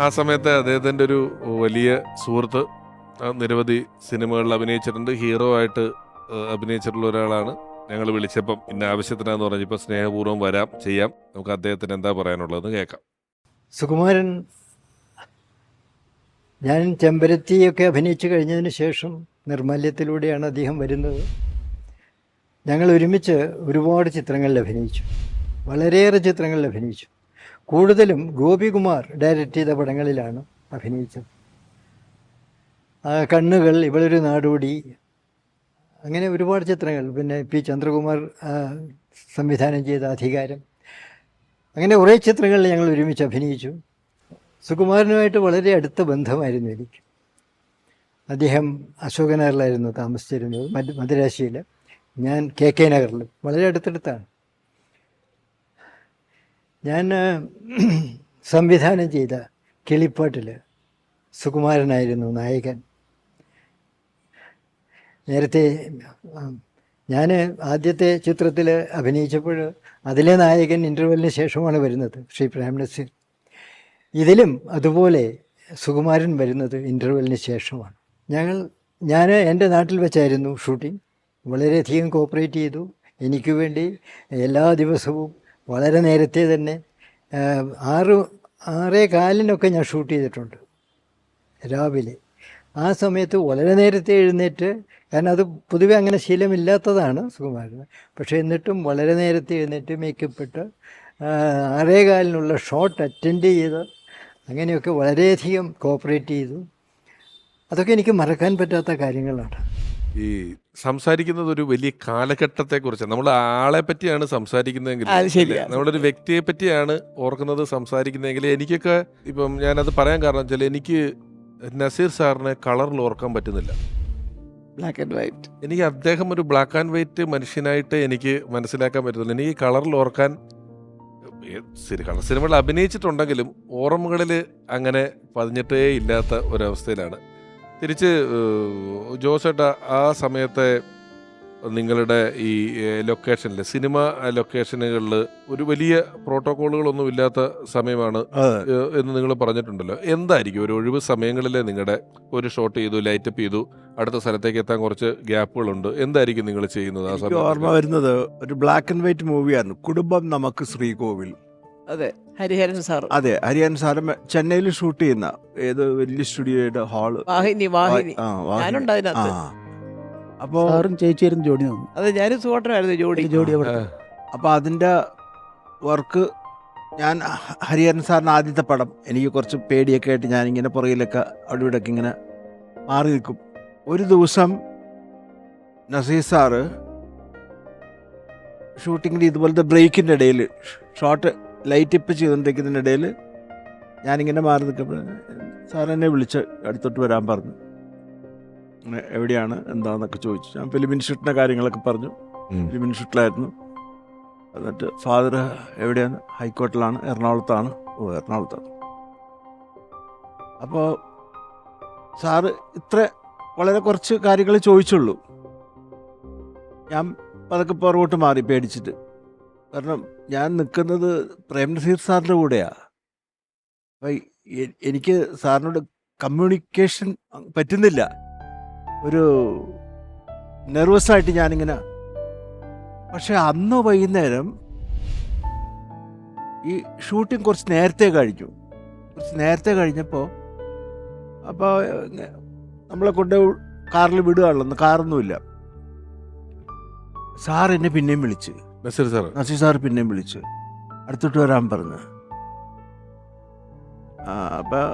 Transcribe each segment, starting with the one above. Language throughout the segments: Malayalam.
ആ സമയത്ത് അദ്ദേഹത്തിൻ്റെ ഒരു വലിയ സുഹൃത്ത് നിരവധി സിനിമകളിൽ അഭിനയിച്ചിട്ടുണ്ട്, ഹീറോ ആയിട്ട് അഭിനയിച്ചിട്ടുള്ള ഒരാളാണ്. ഞങ്ങൾ വിളിച്ചപ്പം ഇന്ന ആവശ്യത്തിനാന്ന് പറഞ്ഞപ്പോൾ സ്നേഹപൂർവ്വം വരാം, ചെയ്യാം. നമുക്ക് അദ്ദേഹത്തിന് എന്താ പറയാനുള്ളതെന്ന് കേൾക്കാം. സുകുമാരൻ, ഞാൻ ചെമ്പരത്തിയൊക്കെ അഭിനയിച്ചു കഴിഞ്ഞതിന് ശേഷം നിർമാല്യത്തിലൂടെയാണ് അദ്ദേഹം വരുന്നത്. ഞങ്ങൾ ഒരുമിച്ച് ഒരുപാട് ചിത്രങ്ങളിൽ അഭിനയിച്ചു, വളരെയേറെ ചിത്രങ്ങളിൽ അഭിനയിച്ചു. കൂടുതലും ഗോപികുമാർ ഡയറക്റ്റ് ചെയ്ത പടങ്ങളിലാണ് അഭിനയിച്ചത്. കണ്ണുകൾ, ഇവളൊരു നാടോടി, അങ്ങനെ ഒരുപാട് ചിത്രങ്ങൾ. പിന്നെ പി ചന്ദ്രകുമാർ സംവിധാനം ചെയ്ത അധികാരം, അങ്ങനെ കുറേ ചിത്രങ്ങളിൽ ഞങ്ങൾ ഒരുമിച്ച് അഭിനയിച്ചു. സുകുമാരനുമായിട്ട് വളരെ അടുത്ത ബന്ധമായിരുന്നു എനിക്ക്. അദ്ദേഹം അശോകനഗറിലായിരുന്നു താമസിച്ചിരുന്നത്, മദിരാശിയിൽ. ഞാൻ KK നഗറിൽ, വളരെ അടുത്തടുത്താണ്. ഞാൻ സംവിധാനം ചെയ്ത കിളിപ്പാട്ടിൽ സുകുമാരനായിരുന്നു നായകൻ. നേരത്തെ ഞാൻ ആദ്യത്തെ ചിത്രത്തിൽ അഭിനയിച്ചപ്പോൾ അതിലെ നായകൻ ഇൻ്റർവെല്ലിന് ശേഷമാണ് വരുന്നത്, ശ്രീ പ്രേംനസീർ. ഇതിലും അതുപോലെ സുകുമാരൻ വരുന്നത് ഇൻ്റർവെല്ലിന് ശേഷമാണ്. ഞാൻ എൻ്റെ നാട്ടിൽ വെച്ചായിരുന്നു ഷൂട്ടിംഗ്. വളരെയധികം കോപ്പറേറ്റ് ചെയ്തു എനിക്ക് വേണ്ടി. എല്ലാ ദിവസവും വളരെ നേരത്തെ തന്നെ 6:15 ഞാൻ ഷൂട്ട് ചെയ്തിട്ടുണ്ട് രാവിലെ. ആ സമയത്ത് വളരെ നേരത്തെ എഴുന്നേറ്റ്, കാരണം അത് പൊതുവെ അങ്ങനെ ശീലമില്ലാത്തതാണ് സുകുമാരന്. പക്ഷേ എന്നിട്ടും വളരെ നേരത്തെ എഴുന്നേറ്റ് മേക്കപ്പ് ഇട്ട് 6:15 ഷോട്ട് അറ്റൻഡ് ചെയ്ത്, അങ്ങനെയൊക്കെ വളരെയധികം കോപ്പറേറ്റ് ചെയ്തു. അതൊക്കെ എനിക്ക് മറക്കാൻ പറ്റാത്ത കാര്യങ്ങളാണ്. ഈ സംസാരിക്കുന്നത് ഒരു വലിയ കാലഘട്ടത്തെക്കുറിച്ച്, നമ്മൾ ആളെ പറ്റിയാണ് സംസാരിക്കുന്നതെങ്കിൽ, നമ്മളൊരു വ്യക്തിയെ പറ്റിയാണ് ഓർക്കുന്നത് സംസാരിക്കുന്നതെങ്കിൽ, എനിക്കൊക്കെ ഇപ്പം ഞാനത് പറയാൻ കാരണം വെച്ചാൽ എനിക്ക് നസീർ സാറിനെ കളറിൽ ഓർക്കാൻ പറ്റുന്നില്ല. Black and white. എനിക്ക് അദ്ദേഹം ഒരു ബ്ലാക്ക് ആൻഡ് വൈറ്റ് മനുഷ്യനായിട്ട് എനിക്ക് മനസ്സിലാക്കാൻ പറ്റുന്നില്ല. എനിക്ക് കളറിൽ ഓർക്കാൻ, കളർ സിനിമകളിൽ അഭിനയിച്ചിട്ടുണ്ടെങ്കിലും ഓർമ്മകളിൽ അങ്ങനെ പതിഞ്ഞിട്ടേ ഇല്ലാത്ത ഒരവസ്ഥയിലാണ്. തിരിച്ച് ജോസേട്ടാ, ആ സമയത്തെ നിങ്ങളുടെ ഈ ലൊക്കേഷനിൽ, സിനിമ ലൊക്കേഷനുകളിൽ ഒരു വലിയ പ്രോട്ടോക്കോളുകളൊന്നും ഇല്ലാത്ത സമയമാണ് എന്ന് നിങ്ങൾ പറഞ്ഞിട്ടുണ്ടല്ലോ. എന്തായിരിക്കും ഒരു ഒഴിവ് സമയങ്ങളിൽ നിങ്ങളുടെ ഒരു ഷോട്ട് ചെയ്തു, ലൈറ്റപ്പ് ചെയ്തു, അടുത്ത സ്ഥലത്തേക്ക് എത്താൻ കുറച്ച് ഗ്യാപ്പുകളുണ്ട്, എന്തായിരിക്കും നിങ്ങൾ ചെയ്യുന്നത് ആ സമയത്ത്? ഓർമ്മ വരുന്നത് ഒരു ബ്ലാക്ക് ആൻഡ് വൈറ്റ് മൂവിയായിരുന്നു, കുടുംബം നമുക്ക് ശ്രീകോവിൽ. അതെ, ഹരിഹരൻ സാർ. അതെ, ഹരിഹരൻ സാറ് ചെന്നൈയിൽ ഷൂട്ട് ചെയ്യുന്ന ഏത് വലിയ സ്റ്റുഡിയോയുടെ ഹാള്. വാഹിനി. ഞാനുണ്ട് അതിനകത്ത്. അപ്പോൾ ചേച്ചിയായിരുന്നു ജോഡി. അതെ, ഞാനും സുഹോട്ടനായിരുന്നു ജോഡി. അപ്പോൾ അതിൻ്റെ വർക്ക് ഞാൻ, ഹരിഹരൻ സാറിന് ആദ്യത്തെ പടം, എനിക്ക് കുറച്ച് പേടിയൊക്കെ ആയിട്ട് ഞാനിങ്ങനെ പുറകിലൊക്കെ അവിടെ ഇവിടെയൊക്കെ ഇങ്ങനെ മാറി നിൽക്കും. ഒരു ദിവസം നസീർ സാറ് ഷൂട്ടിങ്ങിൽ ഇതുപോലത്തെ ബ്രേക്കിൻ്റെ ഇടയിൽ, ഷോട്ട് ലൈറ്റ് ഇപ്പ് ചെയ്തുകൊണ്ടിരിക്കുന്നതിൻ്റെ ഇടയിൽ ഞാനിങ്ങനെ മാറി നിൽക്കുമ്പോൾ സാർ എന്നെ വിളിച്ച് അടുത്തോട്ട് വരാൻ പറഞ്ഞു. എവിടെയാണ് എന്താണെന്നൊക്കെ ചോദിച്ചു. ഞാൻ ഫിലിം ഇൻസ്റ്റിറ്റ്യൂട്ടിൻ്റെ കാര്യങ്ങളൊക്കെ പറഞ്ഞു. ഫിലിം ഇൻസ്റ്റിറ്റ്യൂട്ടിലായിരുന്നു. എന്നിട്ട് ഫാദർ എവിടെയാണ്? ഹൈക്കോർട്ടിലാണ്, എറണാകുളത്താണ്. എറണാകുളത്താണ്. അപ്പോൾ സാറ് വളരെ കുറച്ച് കാര്യങ്ങൾ ചോദിച്ചുള്ളൂ. ഞാൻ പതുക്കെ പുറകോട്ട് മാറി പേടിച്ചിട്ട്. കാരണം ഞാൻ നിൽക്കുന്നത് പ്രേംനസീർ സാറിൻ്റെ കൂടെയാണ്. അപ്പം എനിക്ക് സാറിനോട് കമ്മ്യൂണിക്കേഷൻ പറ്റുന്നില്ല. ഒരു നെർവസായിട്ട് ഞാനിങ്ങനെ. പക്ഷെ അന്ന് വൈകുന്നേരം ഈ ഷൂട്ടിംഗ് കുറച്ച് നേരത്തെ കഴിഞ്ഞപ്പോൾ അപ്പോൾ നമ്മളെ കൊണ്ട് കാറിൽ വിടുകയാണല്ലോ, കാറൊന്നുമില്ല. സാർ എന്നെ പിന്നെയും വിളിച്ച്, നസീർ സാർ പിന്നെയും വിളിച്ച് അടുത്തോട്ട് വരാൻ പറഞ്ഞു. അപ്പം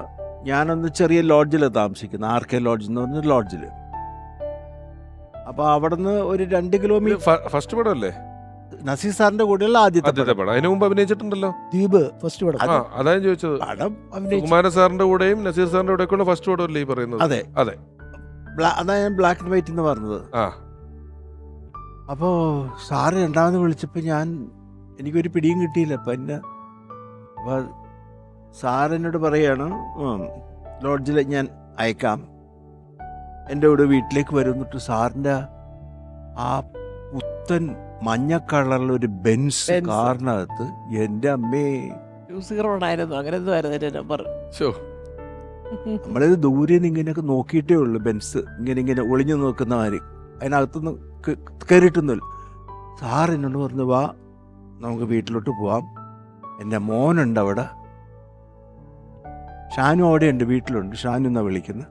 ഞാനൊന്ന് ചെറിയ ലോഡ്ജിലാണ് താമസിക്കുന്നത്, RK ലോഡ്ജ് എന്ന് പറഞ്ഞ ലോഡ്ജിൽ. അപ്പോൾ അവിടെ നിന്ന് ഒരു 2 കിലോമീറ്റർ. ഫസ്റ്റ് പടം അല്ലേ നസീർ സാറിന്റെ കൂടെയുള്ള ആദ്യത്തെ പടം? അതിനു മുമ്പ് അഭിനയിച്ചിട്ടുണ്ടല്ലോ, ദ്വീപ് ഫസ്റ്റ് പടം. അതാണ് ചോദിച്ചത്. പടം കുമാരൻ സാറിന്റെ കൂടെയും നസീർ സാറിന്റെ കൂടെയൊക്കെയുള്ള ഫസ്റ്റ് പടം അല്ലേ ഈ പറയുന്നത്? അതെ. അതാ ഞാൻ ബ്ലാക്ക് ആൻഡ് വൈറ്റ് എന്ന് പറഞ്ഞത്. അപ്പോൾ സാറ് രണ്ടാമത് വിളിച്ചപ്പോൾ എനിക്കൊരു പിടിയും കിട്ടിയില്ല. അപ്പോൾ സാറെന്നോട് പറയാണ്, ലോഡ്ജിൽ ഞാൻ അയക്കാം, എൻ്റെ കൂടെ വീട്ടിലേക്ക് വരുന്നിട്ട് സാറിൻ്റെ ആ പുത്തൻ മഞ്ഞ കളറിലൊരു ബെൻസ് കാറിനകത്ത്, എൻ്റെ അമ്മേ, 20 അങ്ങനെ എന്തോ ആയിരുന്നു എൻ്റെ നമ്പർ. നമ്മളിത് ദൂരെ നിന്ന് ഇങ്ങനെയൊക്കെ നോക്കിയിട്ടേ ഉള്ളൂ. ബെൻസ് ഇങ്ങനെ ഒളിഞ്ഞു നോക്കുന്ന മാതിരി, അതിനകത്തുനിന്ന് കയറിയിട്ടൊന്നുമില്ല. സാർ എന്നോട് പറഞ്ഞു, വാ നമുക്ക് വീട്ടിലോട്ട് പോവാം, എൻ്റെ മോനുണ്ട് അവിടെ, ഷാനു അവിടെയുണ്ട്, വീട്ടിലുണ്ട്, ഷാനു എന്നാണ് വിളിക്കുന്നത്,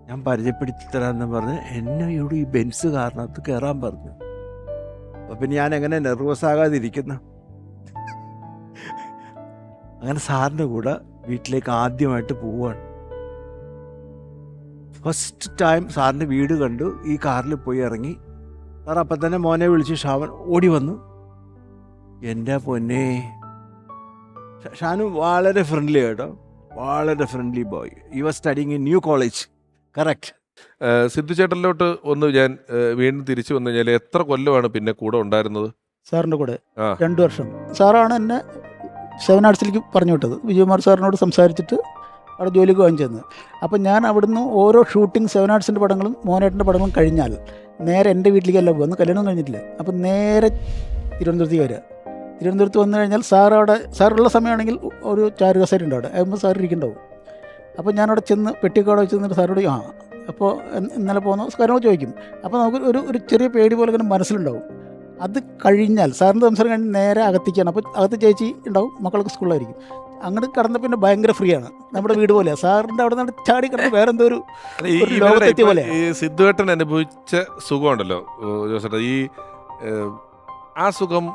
ഞാൻ പരിചയപ്പെടുത്തി തരാമെന്ന് പറഞ്ഞ് എന്നെ ഇവിടെ ഈ ബെൻസ് കാരണത്ത് കയറാൻ പറഞ്ഞു. അപ്പം പിന്നെ ഞാൻ എങ്ങനെ നെർവസ് ആകാതിരിക്കുന്ന. അങ്ങനെ സാറിൻ്റെ കൂടെ വീട്ടിലേക്ക് ആദ്യമായിട്ട് പോവുകയാണ്. ഫസ്റ്റ് ടൈം സാറിൻ്റെ വീട് കണ്ടു, ഈ കാറിൽ പോയി ഇറങ്ങി. സാർ അപ്പം തന്നെ മോനെ വിളിച്ച് ഷാവൻ ഓടി വന്നു. എൻ്റെ പൊന്നെ, ഷാനു വളരെ ഫ്രണ്ട്ലി കേട്ടോ, വളരെ friendly boy. You are studying in new college. Correct. Sidhu ചേട്ടനിലോട്ട് ഒന്ന് ഞാൻ വീണ്ടും തിരിച്ചു വന്നു കഴിഞ്ഞാൽ എത്ര കൊല്ലമാണ് പിന്നെ കൂടെ ഉണ്ടായിരുന്നത്? സാറിൻ്റെ കൂടെ ആ. 2 വർഷം. സാറാണ് എന്നെ 7 ആർട്സിലേക്ക് പറഞ്ഞു വിട്ടത്. വിജയകുമാർ സാറിനോട് സംസാരിച്ചിട്ട് അവിടെ ജോലിക്ക് വാങ്ങിച്ചെന്ന്. അപ്പം ഞാൻ അവിടുന്ന് ഓരോ ഷൂട്ടിംഗ് 7 ആർട്സിൻ്റെ പടങ്ങളും മോനേട്ടൻ്റെ പടങ്ങളും കഴിഞ്ഞാൽ നേരെ എൻ്റെ വീട്ടിലേക്കല്ല പോകുക, അന്ന് കല്യാണം കഴിഞ്ഞിട്ടില്ല. അപ്പം നേരെ തിരുവനന്തപുരത്തേക്ക് വരിക. തിരുവനന്തപുരത്ത് വന്നു കഴിഞ്ഞാൽ സാറുള്ള സമയമാണെങ്കിൽ ഒരു ചാരുകസേര ഉണ്ട് അവിടെ, ആകുമ്പോൾ സാർ ഇരിക്കുന്നുണ്ടാവും. അപ്പോൾ ഞാനവിടെ ചെന്ന് പെട്ടിയൊക്കെ അവിടെ വെച്ച് നിന്നിട്ട് സാറോട് അപ്പോൾ ഇന്നലെ പോകുന്ന കാര്യങ്ങൾ ചോദിക്കും. അപ്പോൾ നമുക്ക് ഒരു ചെറിയ പേടി പോലെ ഇങ്ങനെ മനസ്സിലുണ്ടാവും. അത് കഴിഞ്ഞാൽ സാറിൻ്റെ സംസാരം കഴിഞ്ഞ് നേരെ അകത്തേക്കാണ്. അപ്പോൾ അകത്ത് ചേച്ചി ഉണ്ടാവും, മക്കളൊക്കെ സ്കൂളിലായിരിക്കും. അങ്ങോട്ട് കടന്ന പിന്നെ ഭയങ്കര ഫ്രീ ആണ്, നമ്മുടെ വീട് പോലെയാണ്. സാറിൻ്റെ അവിടെ നിന്ന് ചാടി കിടന്ന് വേറെ എന്തോ ഒരു ലോകത്തെത്തിയ പോലെ. ഈ സിദ്ധുവേട്ടൻ അനുഭവിച്ച സുഖമുണ്ടല്ലോ ജോസേട്ടാ, ഈ ആ സുഖം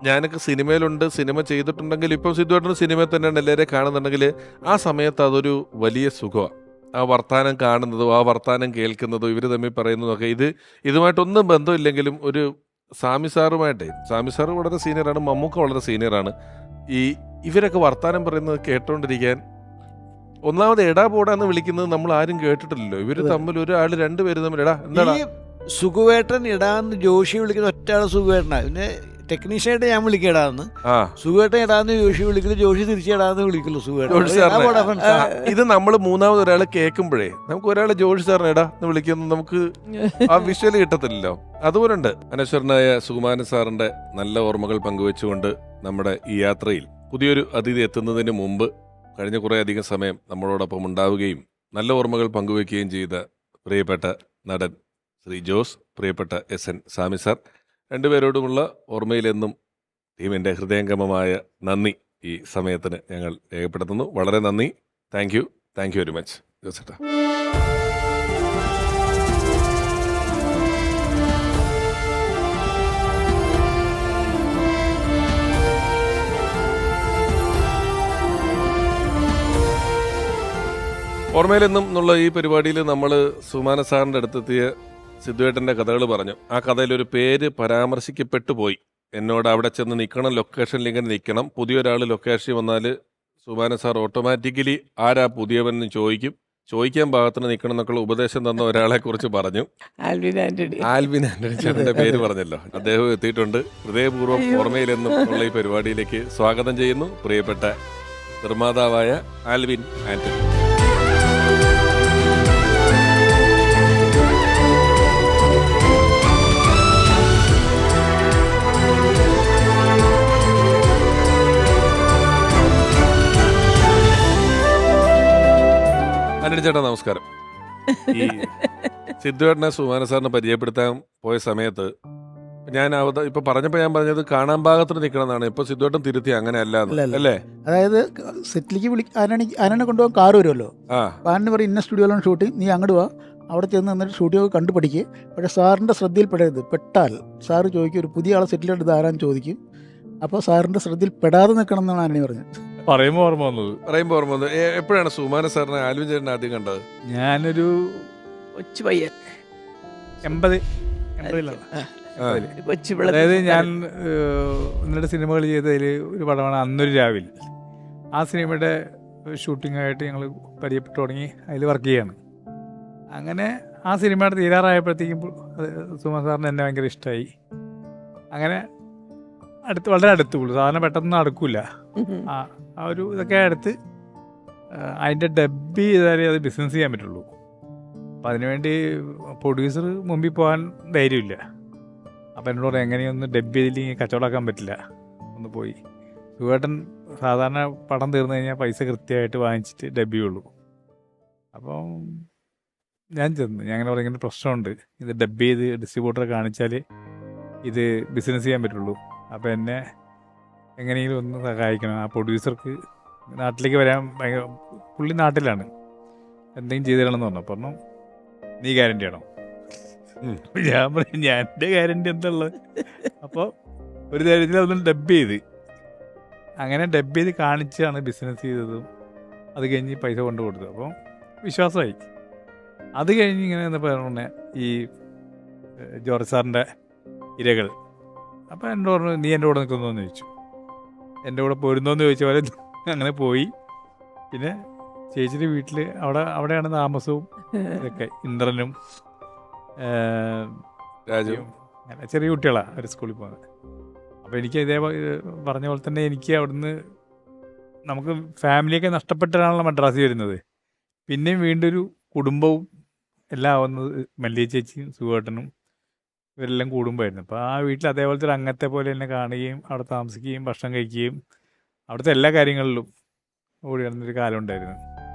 ഞാനൊക്കെ സിനിമയിലുണ്ട്, സിനിമ ചെയ്തിട്ടുണ്ടെങ്കിൽ ഇപ്പം സിദ്ധുവേട്ടൻ സിനിമയിൽ തന്നെയാണ് എല്ലാവരെയും കാണുന്നുണ്ടെങ്കിൽ ആ സമയത്ത് അതൊരു വലിയ സുഖമാണ്. ആ വർത്താനം കാണുന്നതും ആ വർത്താനം കേൾക്കുന്നതും ഇവർ തമ്മിൽ പറയുന്നതൊക്കെ ഇതുമായിട്ടൊന്നും ബന്ധമില്ലെങ്കിലും ഒരു സാമി സാറ് വളരെ സീനിയറാണ്, മമ്മൂക്ക വളരെ സീനിയറാണ്. ഇവരൊക്കെ വർത്താനം പറയുന്നത് കേട്ടോണ്ടിരിക്കാൻ, ഒന്നാമത് എടാ പോടാന്ന് വിളിക്കുന്നത് നമ്മൾ ആരും കേട്ടിട്ടില്ലല്ലോ. ഇവര് തമ്മിൽ ഒരാൾ രണ്ടുപേരും തമ്മിൽ എടാ എന്താ സുഖുവേട്ടൻ ഇടാന്ന് ജോഷി വിളിക്കുന്ന ഒറ്റയാൾ സുഖുവേട്ടനാ. പിന്നെ ടെക്നീഷ്യനായിട്ട് ഞാൻ വിളിക്കടാന്ന്, സുഖുവേട്ടൻ ഇടാന്ന് ജോഷി വിളിക്കുന്നു, ജോഷി തിരിച്ചിടാന്ന് വിളിക്കുള്ളൂ സുഖുവേട്ടൻ. ഇത് നമ്മൾ മൂന്നാമത് ഒരാൾ കേൾക്കുമ്പോഴേ നമുക്ക് ഒരാൾ ജോഷി സാറിന് എടാ എന്ന് വിളിക്കുന്നത് നമുക്ക് ആ വിഷ്വല് കിട്ടത്തില്ലല്ലോ. അതുപോലുണ്ട്. അനശ്വരനായ സുകുമാരൻ സാറിന്റെ നല്ല ഓർമ്മകൾ പങ്കുവെച്ചുകൊണ്ട് നമ്മുടെ ഈ യാത്രയിൽ പുതിയൊരു അതിഥി എത്തുന്നതിന് മുമ്പ് കഴിഞ്ഞ കുറേ അധികം സമയം നമ്മളോടൊപ്പം ഉണ്ടാവുകയും നല്ല ഓർമ്മകൾ പങ്കുവെക്കുകയും ചെയ്ത പ്രിയപ്പെട്ട നടൻ ശ്രീ ജോസ്, പ്രിയപ്പെട്ട SN സാമി സാർ, രണ്ടുപേരോടുമുള്ള ഓർമ്മയിലെന്നും ടീമിൻ്റെ ഹൃദയംഗമമായ നന്ദി ഈ സമയത്തിന് ഞങ്ങൾ രേഖപ്പെടുത്തുന്നു. വളരെ നന്ദി. താങ്ക് യു വെരി മച്ച് ജോസേട്ടാ. ഓർമ്മയിലെന്നും എന്നുള്ള ഈ പരിപാടിയിൽ നമ്മൾ സുമാന സാറിൻ്റെ അടുത്തെത്തിയ സിദ്ധുവേട്ടൻ്റെ കഥകൾ പറഞ്ഞു. ആ കഥയിലൊരു പേര് പരാമർശിക്കപ്പെട്ടു പോയി. എന്നോട് അവിടെ ചെന്ന് നിൽക്കണം, ലൊക്കേഷനിൽ ഇങ്ങനെ നിൽക്കണം, പുതിയൊരാൾ ലൊക്കേഷനിൽ വന്നാൽ സുമാന സാർ ഓട്ടോമാറ്റിക്കലി ആരാ പുതിയവനെന്ന് ചോദിക്കാൻ പാകത്തിന് നിൽക്കണം എന്നൊക്കെയുള്ള ഉപദേശം തന്ന ഒരാളെ കുറിച്ച് പറഞ്ഞു. ആൽവിൻ ആന്റണി ചേട്ടൻ്റെ പേര് പറഞ്ഞല്ലോ, അദ്ദേഹം എത്തിയിട്ടുണ്ട്. ഹൃദയപൂർവ്വം ഓർമ്മയിലെന്നും ഉള്ള ഈ പരിപാടിയിലേക്ക് സ്വാഗതം ചെയ്യുന്നു പ്രിയപ്പെട്ട നിർമ്മാതാവായ ആൽവിൻ ആന്റണി. ആന്റണി ചേട്ടാ നമസ്കാരം. ഈ സിദ്ധുവേട്ടനെ സുമാന സാറിനെ പരിചയപ്പെടുത്താൻ പോയ സമയത്ത് ഞാൻ ഇപ്പൊ പറഞ്ഞപ്പോ ഞാൻ പറഞ്ഞത് കാണാൻ പാകത്തിന് നിൽക്കണം എന്നാണ്. ഇപ്പൊ സിദ്ധുവേട്ടൻ തിരുത്തി അങ്ങനെ അല്ലേ? അതായത് സെറ്റിലേക്ക് ആനനെ കൊണ്ടുപോകാൻ കാർ വരുമല്ലോ. ആനന് പറയും ഇന്ന സ്റ്റുഡിയോയിലാണ് ഷൂട്ടിങ്, നീ അങ്ങോട്ട് വാ, അവിടെ ചെന്ന് നിന്നിട്ട് സ്റ്റുഡിയോ കണ്ടു പഠിക്കുക. പക്ഷേ സാറിൻ്റെ ശ്രദ്ധയിൽ പെട്ടാൽ സാറ് ചോദിക്കും ഒരു പുതിയ ആളെ സെറ്റിലെടുത്ത് ആരാന്ന് ചോദിക്കും. അപ്പോൾ സാറിൻ്റെ ശ്രദ്ധയിൽ പെടാതെ നിൽക്കണം എന്നാണ് ആനണി പറഞ്ഞത്. പറയുമ്പോൾ ഓർമ്മ വന്നത് എപ്പോഴാണ് സുമാന സാറിനെ ആൽവിൻ ചേട്ടൻ ആദ്യം കണ്ടത്? ഞാനൊരു കൊച്ചു പയ്യൻ 80-ലാണ്. കൊച്ചു അതായത് ഞാൻ ഒന്നിടെ സിനിമകൾ ചെയ്തതിൽ ഒരു പടമാണ് അന്നൊരു രാവിൽ. ആ സിനിമയുടെ ഷൂട്ടിങ്ങായിട്ട് ഞങ്ങൾ പരിചയപ്പെട്ടു തുടങ്ങി, അതിൽ വർക്ക് ചെയ്യാണ്. അങ്ങനെ ആ സിനിമയുടെ തീരാറായപ്പോഴത്തേക്കും സുമാ സാറിന് എന്നെ ഭയങ്കര ഇഷ്ടമായി. അങ്ങനെ വളരെ അടുത്ത് സാധാരണ പെട്ടെന്ന് അടുക്കില്ല. ആ ഒരു ഇതൊക്കെ അടുത്ത് അതിൻ്റെ ഡബ് ചെയ്താലേ അത് ബിസിനസ് ചെയ്യാൻ പറ്റുള്ളൂ. അപ്പം അതിനുവേണ്ടി പ്രൊഡ്യൂസർ മുമ്പിൽ പോകാൻ ധൈര്യമില്ല. അപ്പം എന്നോട് പറയാം എങ്ങനെയൊന്ന് ഡബ് ചെയ്തില്ലെങ്കിൽ കച്ചവടമാക്കാൻ പറ്റില്ല, ഒന്ന് പോയി. സുഖേട്ടൻ സാധാരണ പടം തീർന്നു കഴിഞ്ഞാൽ പൈസ കൃത്യമായിട്ട് വാങ്ങിച്ചിട്ട് ഡബ് ചെയ്യുള്ളൂ. അപ്പം ഞാൻ ചെന്നു, ഞാൻ അങ്ങനെ പറയുന്ന പ്രശ്നമുണ്ട്, ഇത് ഡബ് ചെയ്ത് ഡിസ്ട്രിബ്യൂട്ടറെ കാണിച്ചാൽ ഇത് ബിസിനസ് ചെയ്യാൻ പറ്റുള്ളൂ, അപ്പോൾ എന്നെ എങ്ങനെയെങ്കിലും ഒന്ന് സഹായിക്കണം. ആ പ്രൊഡ്യൂസർക്ക് നാട്ടിലേക്ക് വരാൻ ഭയങ്കര, പുള്ളി നാട്ടിലാണ്, എന്തെങ്കിലും ചെയ്തു തരണമെന്ന് പറഞ്ഞു. നീ ഗ്യാരണ്ടി ആണോ? ഞാൻ പറയും ഞാൻ എൻ്റെ ഗ്യാരണ്ടി എന്താ ഉള്ളത്? അപ്പോൾ ഒരു തരത്തിൽ അതൊന്നും ഡബ് ചെയ്ത്, അങ്ങനെ ഡബ് ചെയ്ത് കാണിച്ചാണ് ബിസിനസ് ചെയ്തതും. അത് കഴിഞ്ഞ് പൈസ കൊണ്ട് കൊടുത്തത്, അപ്പോൾ വിശ്വാസമായി. അത് കഴിഞ്ഞ് ഇങ്ങനെ എന്താ പറഞ്ഞ ഈ ജോർജ് സാറിൻ്റെ ഇരകൾ, അപ്പോൾ എന്നോട് പറഞ്ഞു നീ എൻ്റെ കൂടെ നിൽക്കുന്നോന്ന് ചോദിച്ചു. എൻ്റെ കൂടെ പോരുന്നോന്ന് ചോദിച്ച പോലെ അങ്ങനെ പോയി. പിന്നെ ചേച്ചിയുടെ വീട്ടിൽ അവിടെയാണ് താമസവും ഇതൊക്കെ. ഇന്ദ്രനും രാജുവും അങ്ങനെ ചെറിയ കുട്ടികളാണ് അവർ സ്കൂളിൽ പോകുന്നത്. അപ്പോൾ എനിക്ക് ഇതേ പറഞ്ഞ പോലെ തന്നെ എനിക്ക് അവിടുന്ന് നമുക്ക് ഫാമിലിയൊക്കെ നഷ്ടപ്പെട്ടാണല്ലോ മദ്രാസിൽ വരുന്നത്. പിന്നെയും വീണ്ടും ഒരു കുടുംബവും എല്ലാം ആവുന്നത് മല്ലിക ചേച്ചിയും സുഖേട്ടനും ഇവരെല്ലാം കൂടുമ്പോഴായിരുന്നു. അപ്പോൾ ആ വീട്ടിൽ അതേപോലത്തെ ഒരു അംഗത്തെ പോലെ തന്നെ കാണുകയും അവിടെ താമസിക്കുകയും ഭക്ഷണം കഴിക്കുകയും അവിടുത്തെ എല്ലാ കാര്യങ്ങളിലും ഓടി നടന്നൊരു കാലം ഉണ്ടായിരുന്നു.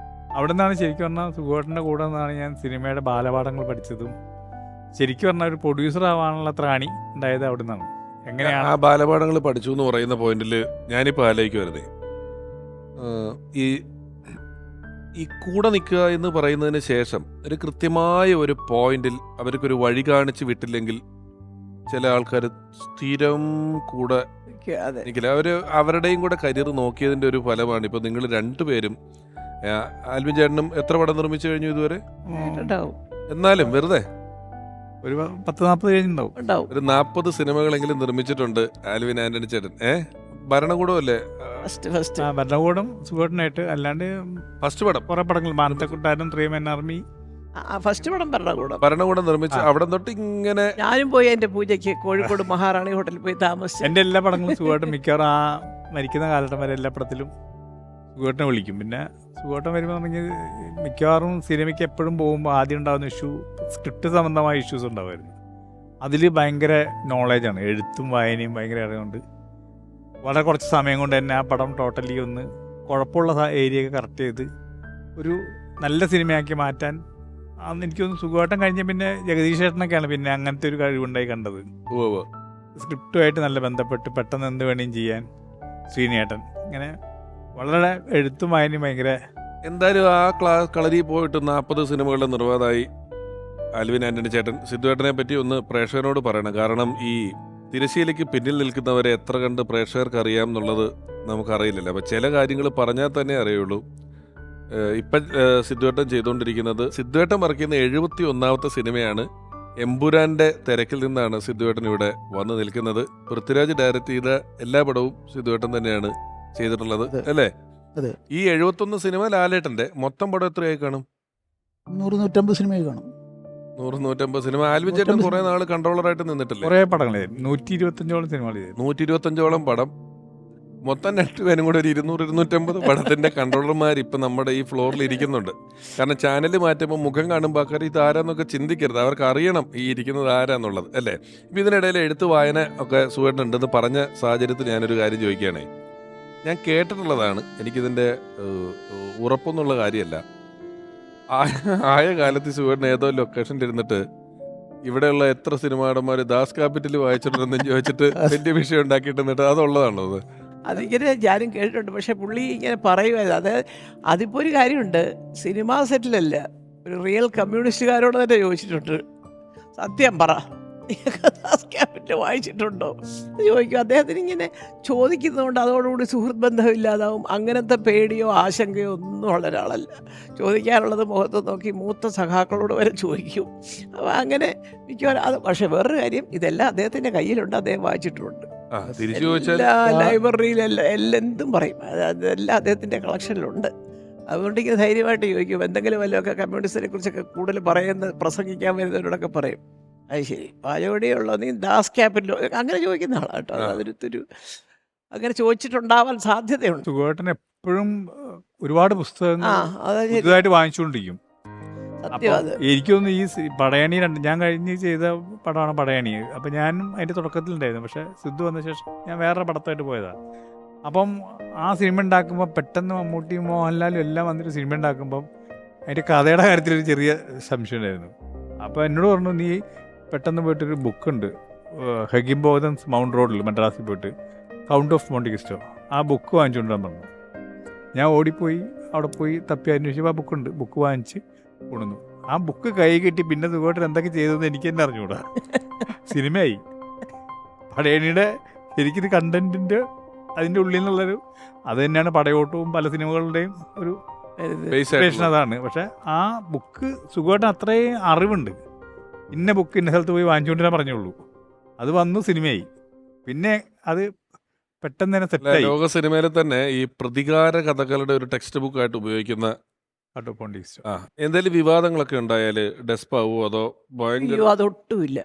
അവിടെ നിന്നാണ് ശരിക്കും പറഞ്ഞാൽ സുഖേട്ടൻ്റെ കൂടെ നിന്നാണ് ഞാൻ സിനിമയുടെ ബാലപാഠങ്ങൾ പഠിച്ചതും ശരിക്കും പറഞ്ഞാൽ ഒരു പ്രൊഡ്യൂസർ ആവാനുള്ള ത്രാണി ഉണ്ടായത് അവിടെ നിന്നാണ്. എങ്ങനെയാണ് ആ ബാലപാഠങ്ങൾ പഠിച്ചു എന്ന് പറയുന്ന പോയിന്റിൽ ഞാനിപ്പോൾ ആലോചിക്കുമായിരുന്നേ, ഈ കൂടെ നിൽക്കുക എന്ന് പറയുന്നതിന് ശേഷം ഒരു കൃത്യമായ ഒരു പോയിന്റിൽ അവർക്കൊരു വഴി കാണിച്ച് വിട്ടില്ലെങ്കിൽ ചില ആൾക്കാർ സ്ഥിരം കൂടെ അതെ, നിൽക്കില്ല. അവരുടെയും കൂടെ കരിയർ നോക്കിയതിൻ്റെ ഒരു ഫലമാണ് ഇപ്പോൾ നിങ്ങൾ രണ്ടുപേരും. ആൽവിൻ ചേട്ടനും എത്ര പടം നിർമ്മിച്ചു കഴിഞ്ഞു ഇതുവരെ? ഉണ്ടാവും, എന്നാലും വെറുതെ ഒരു 10-40 കഴിഞ്ഞുണ്ടാവും. ഉണ്ടാവും. ഒരു 40 സിനിമകളെങ്കിലും നിർമ്മിച്ചിട്ടുണ്ട് ആൽവിൻ ആന്റണി ചേട്ടൻ. ഭരണകൂടമല്ലേ ഫസ്റ്റ് ഭരണകൂടം സുഖേട്ടനായിട്ട്, അല്ലാണ്ട് ഫസ്റ്റ് പടം? കുറെ പടങ്ങൾ, മാനത്തക്കുട്ടാരൻ, 3 Men Army, ഫസ്റ്റ് പടം ഭരണകൂടം. ഭരണകൂടം നിർമ്മിച്ച് അവിടെ തൊട്ട് ഇങ്ങനെ ഞാനും പോയി എൻ്റെ പൂജയ്ക്ക് കോഴിക്കോട് മഹാറാണി ഹോട്ടലിൽ പോയി താമസിച്ചു. എൻ്റെ എല്ലാ പടങ്ങളും സുഖേട്ടൻ മിക്കവാറും ആ മരിക്കുന്ന കാലഘട്ടം വരെ എല്ലാ പടത്തിലും സുഖേട്ടനെ വിളിക്കും. പിന്നെ സുഖേട്ടൻ വരുമ്പോൾ പറഞ്ഞാൽ മിക്കവാറും സിനിമയ്ക്ക് എപ്പോഴും പോകുമ്പോൾ ആദ്യം ഉണ്ടാകുന്ന ഇഷ്യൂ സ്ക്രിപ്റ്റ് സംബന്ധമായ ഇഷ്യൂസ് ഉണ്ടാവുമായിരുന്നു. അതിൽ ഭയങ്കര നോളേജാണ്, എഴുത്തും വായനയും ഭയങ്കര അറിയുന്നുണ്ട്. വളരെ കുറച്ച് സമയം കൊണ്ട് തന്നെ ആ പടം ടോട്ടലി ഒന്ന് കുഴപ്പമുള്ള ഏരിയയൊക്കെ കറക്റ്റ് ചെയ്ത് ഒരു നല്ല സിനിമയാക്കി മാറ്റാൻ അന്ന് എനിക്കൊന്ന് സുഖമായിട്ടും കഴിഞ്ഞ പിന്നെ ജഗദീഷ് ചേട്ടനൊക്കെയാണ് പിന്നെ അങ്ങനത്തെ ഒരു കഴിവുണ്ടായി കണ്ടത്. സ്ക്രിപ്റ്റുമായിട്ട് നല്ല ബന്ധപ്പെട്ട് പെട്ടെന്ന് എന്ത് വേണേലും ചെയ്യാൻ ശ്രീനേട്ടൻ, ഇങ്ങനെ വളരെ എഴുത്തും വായനയും ഭയങ്കര. എന്തായാലും ആ കളരി പോയിട്ട് 40 സിനിമകളുടെ നിർമ്മാതായി ആൽവിൻ ആന്റണി ചേട്ടൻ. സിദ്ധുവേട്ടനെ പറ്റി ഒന്ന് പ്രേക്ഷകരോട് പറയണം, കാരണം ഈ തിരശ്ശീലയ്ക്ക് പിന്നിൽ നിൽക്കുന്നവരെ എത്ര കണ്ട് പ്രേക്ഷകർക്ക് അറിയാം എന്നുള്ളത് നമുക്കറിയില്ലല്ലോ. അപ്പോൾ ചില കാര്യങ്ങൾ പറഞ്ഞാൽ തന്നെ അറിയുള്ളൂ. ഇപ്പം സിദ്ധുവേട്ടൻ ചെയ്തുകൊണ്ടിരിക്കുന്നത്, സിദ്ധുവേട്ടൻ വർക്ക് ചെയ്യുന്ന 71ാമത്തെ സിനിമയാണ്. എമ്പുരാൻ്റെ തിരക്കിൽ നിന്നാണ് സിദ്ധുവേട്ടൻ ഇവിടെ വന്ന് നിൽക്കുന്നത്. പൃഥ്വിരാജ് ഡയറക്റ്റ് ചെയ്ത എല്ലാ പടവും സിദ്ധുവേട്ടൻ തന്നെയാണ് ചെയ്തിട്ടുള്ളത്, അല്ലേ? അതെ. ഈ 71 സിനിമ ലാലേട്ടൻ്റെ മൊത്തം പടം എത്രയായി കാണും? 100-150 സിനിമയായി കാണും. 100-150 സിനിമ. ആൽവിൻ ചേട്ടൻ കുറെ നാൾ കൺട്രോളറായിട്ട് നിന്നിട്ടില്ലേ? കുറേ പടങ്ങളെ 125ഓളം സിനിമകൾ ചെയ്തു. 125ഓളം പടം. മൊത്തം രണ്ടുപേരും കൂടെ ഒരു 200-250 പടത്തിന്റെ കൺട്രോളർമാർ ഇപ്പം നമ്മുടെ ഈ ഫ്ലോറിൽ ഇരിക്കുന്നുണ്ട്. കാരണം ചാനൽ മാറ്റുമ്പോൾ മുഖം കാണുമ്പോൾ ആൾക്കാർ ഇത് ആരാന്നൊക്കെ ചിന്തിക്കരുത്, അവർക്ക് അറിയണം ഈ ഇരിക്കുന്നത് ആരാന്നുള്ളത്, അല്ലേ? ഇപ്പം ഇതിനിടയിൽ എഴുത്ത് വായന ഒക്കെ സുഖേട്ടനുണ്ടെന്ന് പറഞ്ഞ സാഹചര്യത്തിൽ ഞാനൊരു കാര്യം ചോദിക്കുകയാണേ. ഞാൻ കേട്ടിട്ടുള്ളതാണ്, എനിക്കിതിൻ്റെ ഉറപ്പൊന്നുള്ള കാര്യമല്ല. ആയ കാലത്ത് സുഖേട്ടൻ ഏതോ ലൊക്കേഷനിൽ ഇരുന്നിട്ട് ഇവിടെയുള്ള എത്ര സിനിമാടന്മാർ ദാസ് ക്യാപിറ്റൽ വായിച്ചിട്ടുണ്ടെന്ന് ചോദിച്ചിട്ട് വലിയ വിഷയം ഉണ്ടാക്കിയിട്ട് എന്നിട്ട് അതുള്ളതാണോ അത്? അതിങ്ങനെ ഞാനും കേട്ടിട്ടുണ്ട്. പക്ഷെ പുള്ളി ഇങ്ങനെ പറയുമായിരുന്നു. അത് അതിപ്പോൾ ഒരു കാര്യമുണ്ട്, സിനിമാ സെറ്റിലല്ല, ഒരു റിയൽ കമ്മ്യൂണിസ്റ്റുകാരോട് തന്നെ ചോദിച്ചിട്ടുണ്ട്, സത്യം പറ ദാസ് ക്യാപിറ്റൽ വായിച്ചിട്ടുണ്ടോ ചോദിക്കും. അദ്ദേഹത്തിന് ഇങ്ങനെ ചോദിക്കുന്നതുകൊണ്ട് അതോടുകൂടി സുഹൃത്ത് ബന്ധമില്ലാതാവും. അങ്ങനത്തെ പേടിയോ ആശങ്കയോ ഒന്നും ഉള്ള ഒരാളല്ല. ചോദിക്കാനുള്ളത് മുഖത്ത് നോക്കി മൂത്ത സഖാക്കളോട് വരെ ചോദിക്കും. അപ്പോൾ അങ്ങനെ മിക്കവാറും അത്. പക്ഷെ വേറൊരു കാര്യം, ഇതെല്ലാം അദ്ദേഹത്തിൻ്റെ കയ്യിലുണ്ട്, അദ്ദേഹം വായിച്ചിട്ടുണ്ട്. എല്ലാ ലൈബ്രറിയിലെല്ലാം എന്തും പറയും, അതെല്ലാം അദ്ദേഹത്തിൻ്റെ കളക്ഷനിലുണ്ട്. അതുകൊണ്ട് ഇങ്ങനെ ധൈര്യമായിട്ട് ചോദിക്കും. എന്തെങ്കിലും വല്ലതൊക്കെ കമ്മ്യൂണിസ്റ്റിനെ കുറിച്ചൊക്കെ കൂടുതൽ പ്രസംഗിക്കാൻ വരുന്നവരോടൊക്കെ പറയും, അത് ശരി പാചകടിയുള്ളോ നീ ദാസ് ക്യാപിറ്റലോ, അങ്ങനെ ചോദിക്കുന്ന ആളാണ് കേട്ടോ. അതൊരു അങ്ങനെ ചോദിച്ചിട്ടുണ്ടാവാൻ സാധ്യതയുണ്ട്. സുഖേട്ടൻ എപ്പോഴും ഒരുപാട് പുസ്തകങ്ങൾ പുതുതായിട്ട് വാങ്ങിച്ചുകൊണ്ടിരിക്കും. സത്യം. അത് എനിക്കൊന്ന് ഈ പടയണി ഞാൻ കഴിഞ്ഞ് ചെയ്ത പടമാണ് പടയണി. അപ്പം ഞാനും അതിൻ്റെ തുടക്കത്തിലുണ്ടായിരുന്നു. പക്ഷേ സിദ്ധു വന്ന ശേഷം ഞാൻ വേറെ പടത്തായിട്ട് പോയതാണ്. അപ്പം ആ സിനിമ ഉണ്ടാക്കുമ്പോൾ പെട്ടെന്ന് മമ്മൂട്ടിയും മോഹൻലാലും എല്ലാം വന്നിട്ട് സിനിമ ഉണ്ടാക്കുമ്പം അതിൻ്റെ കഥയുടെ കാര്യത്തിലൊരു ചെറിയ സംശയം ഉണ്ടായിരുന്നു. അപ്പോൾ എന്നോട് പറഞ്ഞു, നീ പെട്ടെന്ന് പോയിട്ടൊരു ബുക്കുണ്ട് ഹെഗിംബോധൻസ് മൗണ്ട് റോഡിൽ മദ്രാസിൽ പോയിട്ട്, കൗണ്ട് ഓഫ് മോണ്ടി ക്രിസ്റ്റോ, ആ ബുക്ക് വാങ്ങിച്ചുകൊണ്ടാൻ പറഞ്ഞു. ഞാൻ ഓടിപ്പോയി അവിടെ പോയി തപ്പി അന്വേഷിച്ചപ്പോൾ ആ ബുക്കുണ്ട്. ബുക്ക് വാങ്ങിച്ച് കൊണ്ടുവന്നു. ആ ബുക്ക് കൈ കിട്ടി പിന്നെ സുഖമായിട്ട് എന്തൊക്കെ ചെയ്തതെന്ന് എനിക്ക് തന്നെ അറിഞ്ഞുകൂടാ. സിനിമയായി. പടയണിയുടെ ശരിക്കും കണ്ടന്റിൻ്റെ അതിൻ്റെ ഉള്ളിൽ നിന്നുള്ളൊരു അത് തന്നെയാണ് പടയോട്ടവും പല സിനിമകളുടെയും ഒരു ഇൻസ്പിറേഷൻ അതാണ്. പക്ഷെ ആ ബുക്ക് സുഖമായിട്ട് അത്രയും അറിവുണ്ട്. ഇന്ന ബുക്ക് ഇന്ന സ്ഥലത്ത് പോയി വാങ്ങിച്ചുകൊണ്ടിരാൻ പറഞ്ഞുള്ളൂ. അത് വന്നു സിനിമയായി. പിന്നെ അത് പെട്ടെന്ന് തന്നെ സെറ്റായി. ലോക സിനിമയിൽ തന്നെ ഈ പ്രതികാര കഥകളുടെ ഒരു ടെക്സ്റ്റ് ബുക്ക് ആയിട്ട് ഉപയോഗിക്കുന്ന എന്തെങ്കിലും വിവാദങ്ങളൊക്കെ ഉണ്ടായാല് ഡെസ്പാവോ അതോ ഭയങ്കര അതൊട്ടുമില്ല,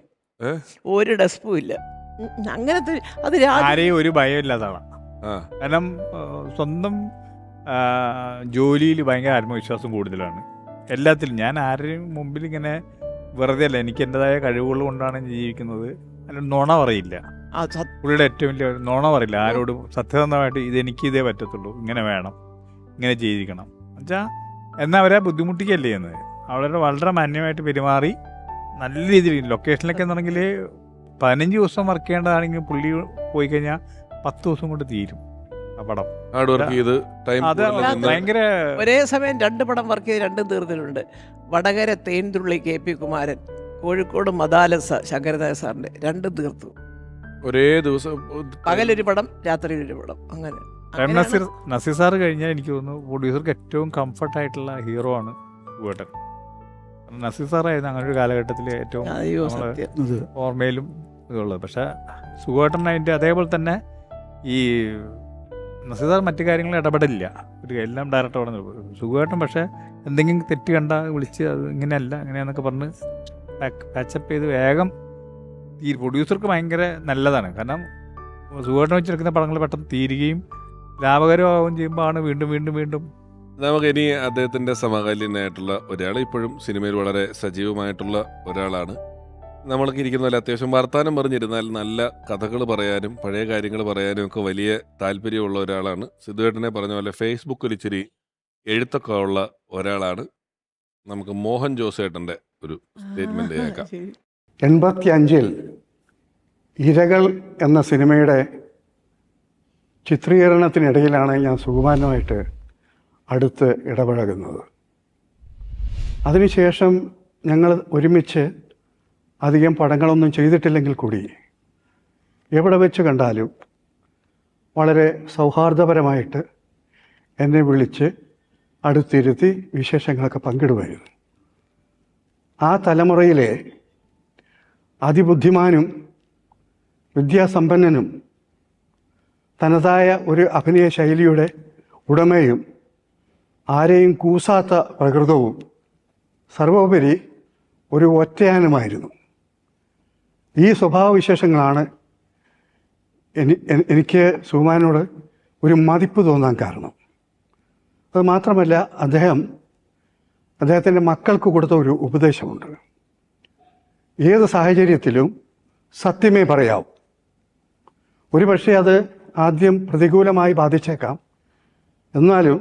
ഒരു ഡെസ്പും ഇല്ല. അങ്ങനത്തെ അത് ആരെയും ഒരു ഭയമില്ലാതാണ്. കാരണം സ്വന്തം ജോലിയിൽ ഭയങ്കര ആത്മവിശ്വാസം കൂടുതലാണ്. എല്ലാത്തിലും ഞാൻ ആരുടെയും മുമ്പിൽ ഇങ്ങനെ വെറുതെ അല്ല, എനിക്ക് എൻ്റെതായ കഴിവുകൾ കൊണ്ടാണ് ജീവിക്കുന്നത്. അല്ല, നുണ പറയില്ല. പുള്ളിയുടെ ഏറ്റവും വലിയ നുണ പറയില്ല ആരോടും. സത്യസന്ധമായിട്ട് ഇതെനിക്ക് ഇതേ പറ്റത്തുള്ളൂ, ഇങ്ങനെ വേണം, ഇങ്ങനെ ചെയ്തിരിക്കണം എന്നുവെച്ചാൽ എന്നാൽ അവരെ ബുദ്ധിമുട്ടിക്കല്ലേ ചെയ്യുന്നത്. അവരുടെ വളരെ മാന്യമായിട്ട് പെരുമാറി നല്ല രീതിയിൽ ലൊക്കേഷനിലൊക്കെ എന്നുണ്ടെങ്കിൽ 15 ദിവസം വർക്ക് ചെയ്യേണ്ടതാണെങ്കിൽ പുള്ളി പോയി കഴിഞ്ഞാൽ 10 ദിവസം കൊണ്ട് തീരും ആ പടം. അത് ഭയങ്കര ഒരേ സമയം 2 പടം വർക്ക് ചെയ്ത് 2 തീർന്നിട്ടുണ്ട്. വടകര തേൻതുള്ളി KP കുമാരൻ, കോഴിക്കോട് മദാലസ ശങ്കരദായ സാറിന്റെ 2 തീർത്തു. ഒരേ ദിവസം പകലൊരു പടം, രാത്രി ഒരു പടം. അങ്ങനെ നസീർ സാറ് കഴിഞ്ഞാൽ എനിക്ക് തോന്നുന്നു പ്രൊഡ്യൂസർക്ക് ഏറ്റവും കംഫർട്ടായിട്ടുള്ള ഹീറോ ആണ് സുഖേട്ടൻ. നസീർ സാറായിരുന്നു അങ്ങനെ ഒരു കാലഘട്ടത്തിൽ ഏറ്റവും ഓർമ്മയിലും ഇതുള്ളത്. പക്ഷെ സുഖേട്ടൻ അതിൻ്റെ അതേപോലെ തന്നെ ഈ നസീർ സാർ മറ്റു കാര്യങ്ങളിൽ ഇടപെടില്ല, ഒരു എല്ലാം ഡയറക്റ്റ് സുഖേട്ടൻ. പക്ഷേ എന്തെങ്കിലും തെറ്റ് കണ്ടാൽ വിളിച്ച് അത് ഇങ്ങനെയല്ല ഇങ്ങനെയാന്നൊക്കെ പറഞ്ഞ് പാച്ചപ്പ് ചെയ്ത് വേഗം ഈ പ്രൊഡ്യൂസർക്ക് ഭയങ്കര നല്ലതാണ്. കാരണം സുഖേട്ടൻ വെച്ചെടുക്കുന്ന പടങ്ങൾ പെട്ടെന്ന് തീരുകയും ലാഭകരമാവുകയും ചെയ്യുമ്പോൾ ആണ് വീണ്ടും വീണ്ടും വീണ്ടും. നമുക്ക് ഇനി അദ്ദേഹത്തിൻ്റെ സമകാലീനായിട്ടുള്ള ഒരാൾ, ഇപ്പോഴും സിനിമയിൽ വളരെ സജീവമായിട്ടുള്ള ഒരാളാണ്. നമ്മൾക്ക് ഇരിക്കുന്ന പോലെ അത്യാവശ്യം വർത്താനം പറഞ്ഞിരുന്നാൽ നല്ല കഥകൾ പറയാനും പഴയ കാര്യങ്ങൾ പറയാനും ഒക്കെ വലിയ താല്പര്യമുള്ള ഒരാളാണ്. സിദ്ധുവേട്ടനെ പറഞ്ഞ പോലെ ഫേസ്ബുക്കിൽ ഇച്ചിരി എഴുത്തൊക്കെ ഉള്ള ഒരാളാണ്. നമുക്ക് മോഹൻ ജോസേട്ടൻ്റെ ഒരു സ്റ്റേറ്റ്മെന്റ് കേൾക്കാം. 85 ഇരകൾ എന്ന സിനിമയുടെ ചിത്രീകരണത്തിനിടയിലാണ് ഞാൻ സുകുമാരനുമായിട്ട് അടുത്ത് ഇടപഴകുന്നത്. അതിനുശേഷം ഞങ്ങൾ ഒരുമിച്ച് അധികം പടങ്ങളൊന്നും ചെയ്തിട്ടില്ലെങ്കിൽ കൂടി എവിടെ വെച്ച് കണ്ടാലും വളരെ സൗഹാർദ്ദപരമായിട്ട് എന്നെ വിളിച്ച് അടുത്തിരുത്തി വിശേഷങ്ങളൊക്കെ പങ്കിടുമായിരുന്നു. ആ തലമുറയിലെ അതിബുദ്ധിമാനും വിദ്യാസമ്പന്നനും തനതായ ഒരു അഭിനയ ശൈലിയുടെ ഉടമയും ആരെയും കൂസാത്ത പ്രകൃതവും സർവോപരി ഒരു ഒറ്റയാനുമായിരുന്നു. ഈ സ്വഭാവവിശേഷങ്ങളാണ് എനിക്ക് സുകുമാരനോട് ഒരു മതിപ്പ് തോന്നാൻ കാരണം. അത് മാത്രമല്ല, അദ്ദേഹത്തിൻ്റെ മക്കൾക്ക് കൊടുത്ത ഒരു ഉപദേശമുണ്ട്. ഏത് സാഹചര്യത്തിലും സത്യമേ പറയാവൂ. ഒരുപക്ഷെ അത് ആദ്യം പ്രതികൂലമായി ബാധിച്ചേക്കാം, എന്നാലും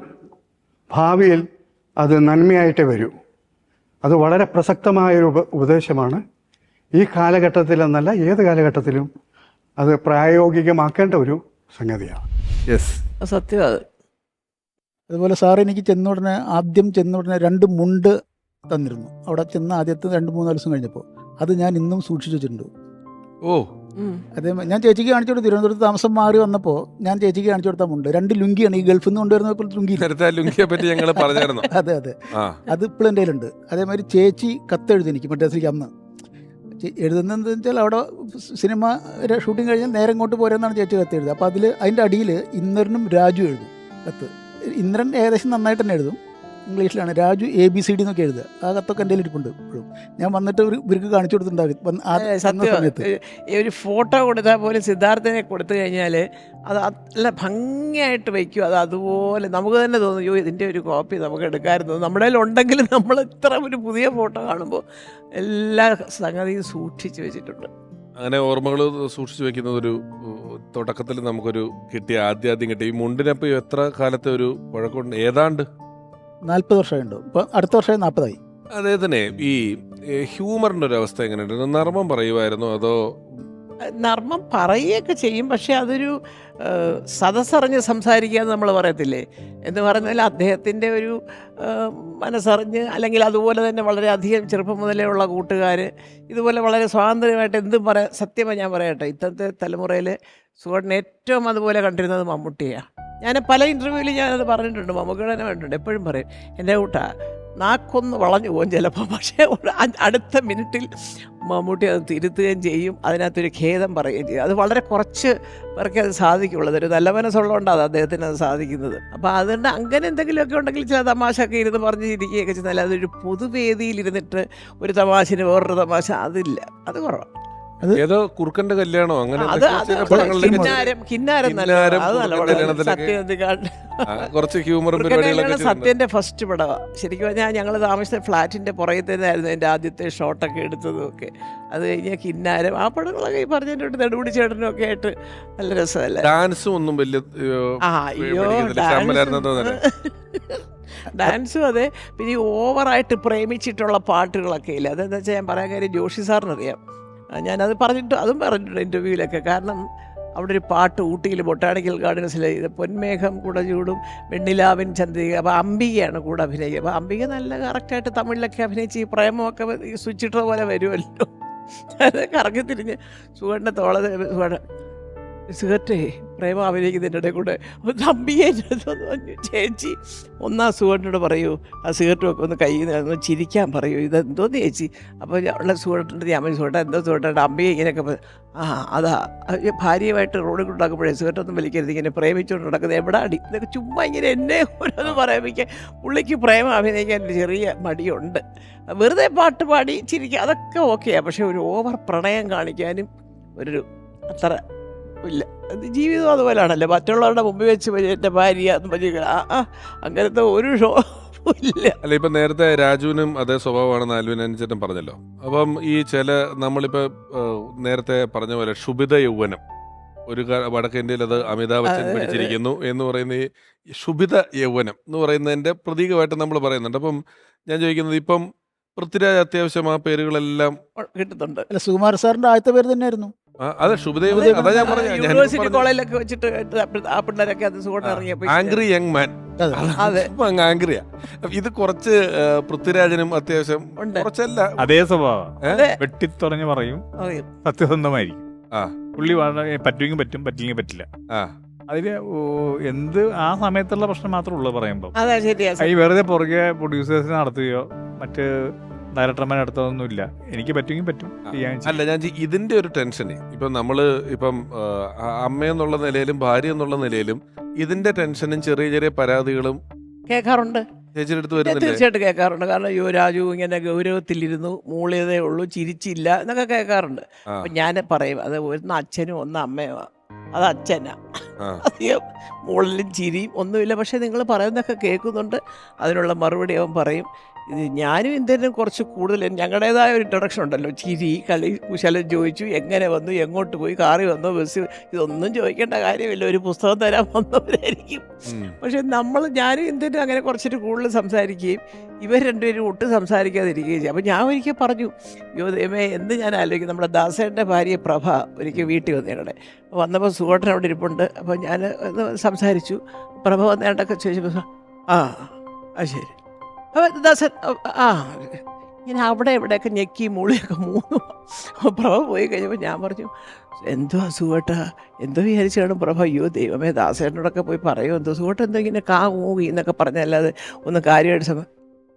ഭാവിയിൽ അത് നന്മയായിട്ടേ വരൂ. അത് വളരെ പ്രസക്തമായൊരു ഉപദേശമാണ്. ഈ കാലഘട്ടത്തിലെന്നല്ല, ഏത് കാലഘട്ടത്തിലും അത് പ്രായോഗികമാക്കേണ്ട ഒരു സംഗതിയാണ്. സത്യം. അതുപോലെ സാർ എനിക്ക് ആദ്യം ചെന്ന ഉടനെ 2 മുണ്ട് തന്നിരുന്നു. അവിടെ ചെന്ന് ആദ്യത്തെ 2-3 ദിവസം കഴിഞ്ഞപ്പോൾ അത് ഞാൻ ഇന്നും സൂക്ഷിച്ചു വെച്ചിട്ടുണ്ട്. അതേ ഞാൻ ചേച്ചിക്ക് കാണിച്ചു കൊടുത്തു. തിരുവനന്തപുരത്ത് താമസം മാറി വന്നപ്പോൾ ഞാൻ ചേച്ചിക്ക് കാണിച്ചു കൊടുത്താൽ മുണ്ട് 2 ലുങ്കിയാണ് ഈ ഗൾഫിൽ നിന്ന് കൊണ്ടുവരുന്നപ്പോൾ ലുങ്കിയെ പറ്റി ഞങ്ങൾ പറഞ്ഞായിരുന്നു. അതെ അത് ഇപ്പോഴും എൻ്റെ കയ്യിലുണ്ട്. അതേമാതിരി ചേച്ചി കത്തെഴുതി എനിക്ക് മദ്രാസിലേക്ക് അന്ന് എഴുതുന്നതെന്ന് വെച്ചാൽ അവിടെ സിനിമ ഷൂട്ടിങ് കഴിഞ്ഞാൽ നേരെ ഇങ്ങോട്ട് പോരെന്നാണ് ചേച്ചി കത്ത് എഴുതുക. അപ്പോൾ അതിൻ്റെ അടിയിൽ ഇന്ദ്രനും രാജു എഴുതും കത്ത്. ഇന്ദ്രൻ ഏകദേശം നന്നായിട്ട് തന്നെ എഴുതും, ഇംഗ്ലീഷിലാണ്. രാജു ABCD എന്നൊക്കെ എഴുതുക. ആ കത്തൊക്കെ എൻ്റെ ഇരിപ്പുണ്ട് ഇപ്പോഴും. ഞാൻ വന്നിട്ട് ഇവർക്ക് കാണിച്ചു കൊടുത്തിട്ടുണ്ടാകും. ഒരു ഫോട്ടോ കൊടുത്താൽ പോലും സിദ്ധാർത്ഥനെ കൊടുത്തു കഴിഞ്ഞാൽ അത് നല്ല ഭംഗിയായിട്ട് വയ്ക്കും. അത് അതുപോലെ നമുക്ക് തന്നെ തോന്നും, അയ്യോ ഇതിൻ്റെ ഒരു കോപ്പി നമുക്ക് എടുക്കാമായിരുന്നു. നമ്മുടെ കയ്യിൽ ഉണ്ടെങ്കിലും നമ്മൾ ഇത്ര ഒരു പുതിയ ഫോട്ടോ കാണുമ്പോൾ എല്ലാ സംഗതിയും സൂക്ഷിച്ച് വെച്ചിട്ടുണ്ട്. അങ്ങനെ ഓർമ്മകൾ സൂക്ഷിച്ചു വെക്കുന്നത് ഒരു തുടക്കത്തിൽ നമുക്കൊരു ആദ്യം കിട്ടി. ഈ മുണ്ടിനപ്പോൾ എത്ര കാലത്തെ ഒരു പഴക്കമുണ്ട്? ഏതാണ്ട് 40 വർഷമായിട്ടുണ്ട്. ഇപ്പോൾ അടുത്ത വർഷമായി 40ആയി. അദ്ദേഹത്തിന് ഈ ഹ്യൂമറിന്റെ ഒരു അവസ്ഥ എങ്ങനെയുണ്ട്? നർമ്മം പറയുമായിരുന്നോ അതോ? നർമ്മം പറയുകയൊക്കെ ചെയ്യും, പക്ഷെ അതൊരു സദസ്സറിഞ്ഞ് സംസാരിക്കുക എന്ന് നമ്മൾ പറയത്തില്ലേ, എന്ന് പറഞ്ഞാൽ അദ്ദേഹത്തിൻ്റെ ഒരു മനസ്സറിഞ്ഞ്, അല്ലെങ്കിൽ അതുപോലെ തന്നെ വളരെയധികം ചെറുപ്പം മുതലേ ഉള്ള കൂട്ടുകാർ ഇതുപോലെ വളരെ സ്വാതന്ത്ര്യമായിട്ട് എന്തും പറയാം. സത്യമായി ഞാൻ പറയട്ടെ, ഇന്നത്തെ തലമുറയിൽ സുഹൃത്തിന് ഏറ്റവും അതുപോലെ കണ്ടിരുന്നത് മമ്മൂട്ടിയാണ്. ഞാൻ പല ഇൻ്റർവ്യൂവിൽ ഞാനത് പറഞ്ഞിട്ടുണ്ട്, മമ്മൂക്കയുടെ തന്നെ പറഞ്ഞിട്ടുണ്ട്. എപ്പോഴും പറയും, എൻ്റെ കൂട്ടാ നാക്കൊന്ന് വളഞ്ഞു പോകും ചിലപ്പോൾ, പക്ഷേ അടുത്ത മിനിറ്റിൽ മമ്മൂട്ടി അത് തിരുത്തുകയും ചെയ്യും, അതിനകത്തൊരു ഖേദം പറയുകയും ചെയ്യും. അത് വളരെ കുറച്ച് പേർക്ക് അത് സാധിക്കുള്ളൂ. അതൊരു നല്ല മനസ്സുള്ളതുകൊണ്ടാണ് അദ്ദേഹത്തിന് അത് സാധിക്കുന്നത്. അപ്പോൾ അതുകൊണ്ട് അങ്ങനെ എന്തെങ്കിലുമൊക്കെ ഉണ്ടെങ്കിൽ ചില തമാശയൊക്കെ ഇരുന്ന് പറഞ്ഞ് ഇരിക്കുകയൊക്കെ ചെയ്താൽ, അതൊരു പൊതുവേദിയിലിരുന്നിട്ട് ഒരു തമാശന് വേറൊരു തമാശ അതില്ല, അത് കുറവാണ്. ഏതോ കുറുക്കന്റെ കല്യാണോ അങ്ങനെ അത് കിന്നാരം നല്ല, അത് നല്ല സത്യം. കുറച്ച് ഹ്യൂമറും പരിപാടികളൊക്കെ സത്യന്റെ ഫസ്റ്റ് പടമാണ് ശരിക്കും പറഞ്ഞാൽ. ഞങ്ങൾ താമസിച്ച ഫ്ലാറ്റിന്റെ പുറകെ തന്നെയായിരുന്നു എൻ്റെ ആദ്യത്തെ ഷോട്ടൊക്കെ എടുത്തതും ഒക്കെ. അത് കഴിഞ്ഞ കിന്നാരം, ആ പടങ്ങളൊക്കെ ഈ പറഞ്ഞിട്ടുണ്ട്. നെടുമുടി ചേട്ടനും ഒക്കെ ആയിട്ട് നല്ല രസമല്ലേ. ഡാൻസും ഒന്നും വലിയ ഡാൻസും അതെ. പിന്നെ ഈ ഓവറായിട്ട് പ്രേമിച്ചിട്ടുള്ള പാട്ടുകളൊക്കെ ഇല്ല. അതെന്താ വെച്ചാൽ ഞാൻ പറയാൻ കാര്യം, ജോഷി സാറിനറിയാം. ഞാനത് പറഞ്ഞിട്ടുണ്ട് ഇൻ്റർവ്യൂവിലൊക്കെ. കാരണം അവിടെ ഒരു പാട്ട് ഊട്ടിയിൽ ബൊട്ടാണിക്കൽ ഗാർഡൻസിൽ പൊന്മേഘം കൂടെ ചൂടും വെണ്ണിലാവിൻ ചന്ദ്രിക, അപ്പോൾ അംബികയാണ് കൂടെ അഭിനയിക്കുക. അപ്പോൾ അംബിക നല്ല കറക്റ്റായിട്ട് തമിഴിലൊക്കെ അഭിനയിച്ച് ഈ പ്രേമമൊക്കെ സ്വിച്ചിട്ട പോലെ വരുമല്ലോ. അത് കറങ്ങി തിരിഞ്ഞ് സുഖേട്ടൻ്റെ സുഖത്തെ പ്രേമം അഭിനയിക്കുന്നതിൻ്റെ ഇടയിൽ കൂടെ അംബികയെ പറഞ്ഞു, ചേച്ചി ഒന്നാ സുഖേട്ടനോട് പറയൂ ആ സിഗരറ്റുമൊക്കെ ഒന്ന് കയ്യിൽ നിന്ന് ചിരിക്കാൻ പറയൂ, ഇതെന്തോന്ന് ചേച്ചി. അപ്പോൾ ഉള്ള സുഖേട്ടൻ്റെ അമ്മ സുഖേട്ടൻ എന്തോ സുഖേട്ടൻ അംബിക ഇങ്ങനെയൊക്കെ അതാ ഭാര്യയുമായിട്ട് റോഡിൽ കൊണ്ടാക്കുമ്പോഴേ സിഗരറ്റൊന്നും വലിക്കരുത്, ഇങ്ങനെ പ്രേമിച്ചുകൊണ്ട് നടക്കുന്നത് എവിടെ അടി, ഇതൊക്കെ ചുമ്മാ ഇങ്ങനെ എന്നെ ഓരോന്ന് പറയാൻ. പുള്ളിക്ക് പ്രേമം അഭിനയിക്കാൻ ഒരു ചെറിയ മടിയുണ്ട്. വെറുതെ പാട്ട് പാടി ചിരിക്കുക അതൊക്കെ ഓക്കെയാണ്, പക്ഷേ ഒരു ഓവർ പ്രണയം കാണിക്കാനും ഒരു അത്ര ഇല്ല. ജീവിതം അതുപോലെയാണല്ലോ, മറ്റുള്ളവരുടെ മുമ്പിൽ വെച്ച് എൻ്റെ ഭാര്യ അങ്ങനത്തെ ഒരു ഷോ ഇല്ല. അല്ല, ഇപ്പം നേരത്തെ രാജുവിനും അതേ സ്വഭാവമാണെന്ന് ആൽവിൻ ചേട്ടൻ പറഞ്ഞല്ലോ. അപ്പം ഈ ചില നമ്മളിപ്പോൾ നേരത്തെ പറഞ്ഞ പോലെ ക്ഷുഭിത യൗവനം, ഒരു വടക്കേന്ത്യയിൽ അത് അമിതാഭ് ബച്ചൻ പിടിച്ചിരിക്കുന്നു എന്ന് പറയുന്ന ഈ ക്ഷുഭിത യൗവനം എന്ന് പറയുന്നതിൻ്റെ പ്രതീകമായിട്ട് നമ്മൾ പറയുന്നുണ്ട്. അപ്പം ഞാൻ ചോദിക്കുന്നത്, ഇപ്പം പൃഥ്വിരാജ് അത്യാവശ്യം ആ പേരുകളെല്ലാം കിട്ടുന്നുണ്ട്. അല്ല, സുകുമാർ സാറിൻ്റെ ആദ്യത്തെ പേര് തന്നെയായിരുന്നു. അതെ, ക്ഷുഭിത യൗവനം. അതാ ഞാൻ പറഞ്ഞത്, യൂണിവേഴ്സിറ്റി കോളേജിലൊക്കെ വെച്ചിട്ട് ആ പിള്ളേരൊക്കെ അത് സുഖം ഇറങ്ങിയപ്പോൾ ആംഗ്രി യങ് മാൻ. ആംഗ്രിയാ. ഇത് കുറച്ച് പൃഥ്വിരാജനും അത്യാവശ്യം കുറച്ചല്ല അതേ സ്വഭാവം, വെട്ടിത്തുറഞ്ഞ് പറയും, സത്യസന്ധമായിരിക്കും. പുള്ളി പറ്റുമെങ്കിൽ പറ്റും, പറ്റില്ലെങ്കിൽ പറ്റില്ല. അതില് എന്ത് ആ സമയത്തുള്ള പ്രശ്നം മാത്രമേ ഉള്ളൂ പറയുമ്പോൾ. ഈ വെറുതെ പുറകെ പ്രൊഡ്യൂസേഴ്സിനെ നടത്തുകയോ മറ്റ് ഡയറക്ടർമാരെ നടത്തുകയൊന്നുമില്ല. എനിക്ക് പറ്റുമെങ്കിൽ പറ്റും. അല്ല, ഞാൻ ഇതിന്റെ ഒരു ടെൻഷന് ഇപ്പം നമ്മള് ഇപ്പം അമ്മയെന്നുള്ള നിലയിലും ഭാര്യ എന്നുള്ള നിലയിലും ഇതിന്റെ ടെൻഷനും ചെറിയ ചെറിയ പരാതികളും കേൾക്കാറുണ്ട്. ചേച്ചിയുടെ അടുത്ത് വരുന്നില്ല? തീർച്ചയായിട്ടും കേൾക്കാറുണ്ട്. കാരണം രാജു ഇങ്ങനെ ഗൗരവത്തിലിരുന്നു, മൂളിയതേ ഉള്ളൂ, ചിരിച്ചില്ല എന്നൊക്കെ കേൾക്കാറുണ്ട്. അപ്പം ഞാൻ പറയും, അത് ഒന്ന് അച്ഛനും ഒന്ന് അമ്മയോ, അത് അച്ഛനാ, അധികം മുകളിലും ചിരിയും ഒന്നുമില്ല. പക്ഷെ നിങ്ങൾ പറയുന്നതൊക്കെ കേൾക്കുന്നുണ്ട്, അതിനുള്ള മറുപടി അവൻ പറയും. ഇത് ഞാനും എന്തെങ്കിലും കുറച്ച് കൂടുതൽ ഞങ്ങളുടേതായ ഒരു ഇൻട്രൊഡക്ഷൻ ഉണ്ടല്ലോ, ചിരി, കളി, കുശലം ചോദിച്ചു, എങ്ങനെ വന്നു, എങ്ങോട്ട് പോയി, കാറി വന്നോ, ബസ്, ഇതൊന്നും ചോദിക്കേണ്ട കാര്യമില്ല, ഒരു പുസ്തകം തരാൻ വന്നവരായിരിക്കും. പക്ഷെ ഞാനും എന്തെങ്കിലും അങ്ങനെ കുറച്ചിട്ട് കൂടുതൽ സംസാരിക്കുകയും ഇവർ രണ്ടുപേരും ഒട്ടും സംസാരിക്കാതിരിക്കുകയും ചെയ്യും. അപ്പോൾ ഞാൻ ഒരിക്കൽ പറഞ്ഞു, ദൈവമേ എന്ത് ഞാൻ ആലോചിക്കും, നമ്മുടെ ദാസേൻ്റെ ഭാര്യ പ്രഭ ഒരിക്കൽ വീട്ടിൽ വന്നു ഞങ്ങളുടെ. വന്നപ്പോൾ സുഖേട്ടൻ അവിടെ ഇരിപ്പുണ്ട്. അപ്പോൾ ഞാൻ സംസാരിച്ചു. പ്രഭ വന്നേണ്ടൊക്കെ ചോദിച്ചപ്പോൾ ശരി. അപ്പോൾ ദാസൻ ഇങ്ങനെ അവിടെ ഇവിടെയൊക്കെ ഞെക്കി മൂളിയൊക്കെ മൂന്നു. പ്രഭ പോയി കഴിഞ്ഞപ്പോൾ ഞാൻ പറഞ്ഞു, എന്തോ സുഖേട്ടാ, എന്തോ വിചാരിച്ചു കാണും പ്രഭ. അയ്യോ ദൈവമേ, ദാസേട്ടനോടൊക്കെ പോയി പറയുമോ, എന്തോ സുഖേട്ടൻ എന്തോ ഇങ്ങനെ മൂകി എന്നൊക്കെ പറഞ്ഞല്ലാതെ ഒന്ന് കാര്യമായിട്ട്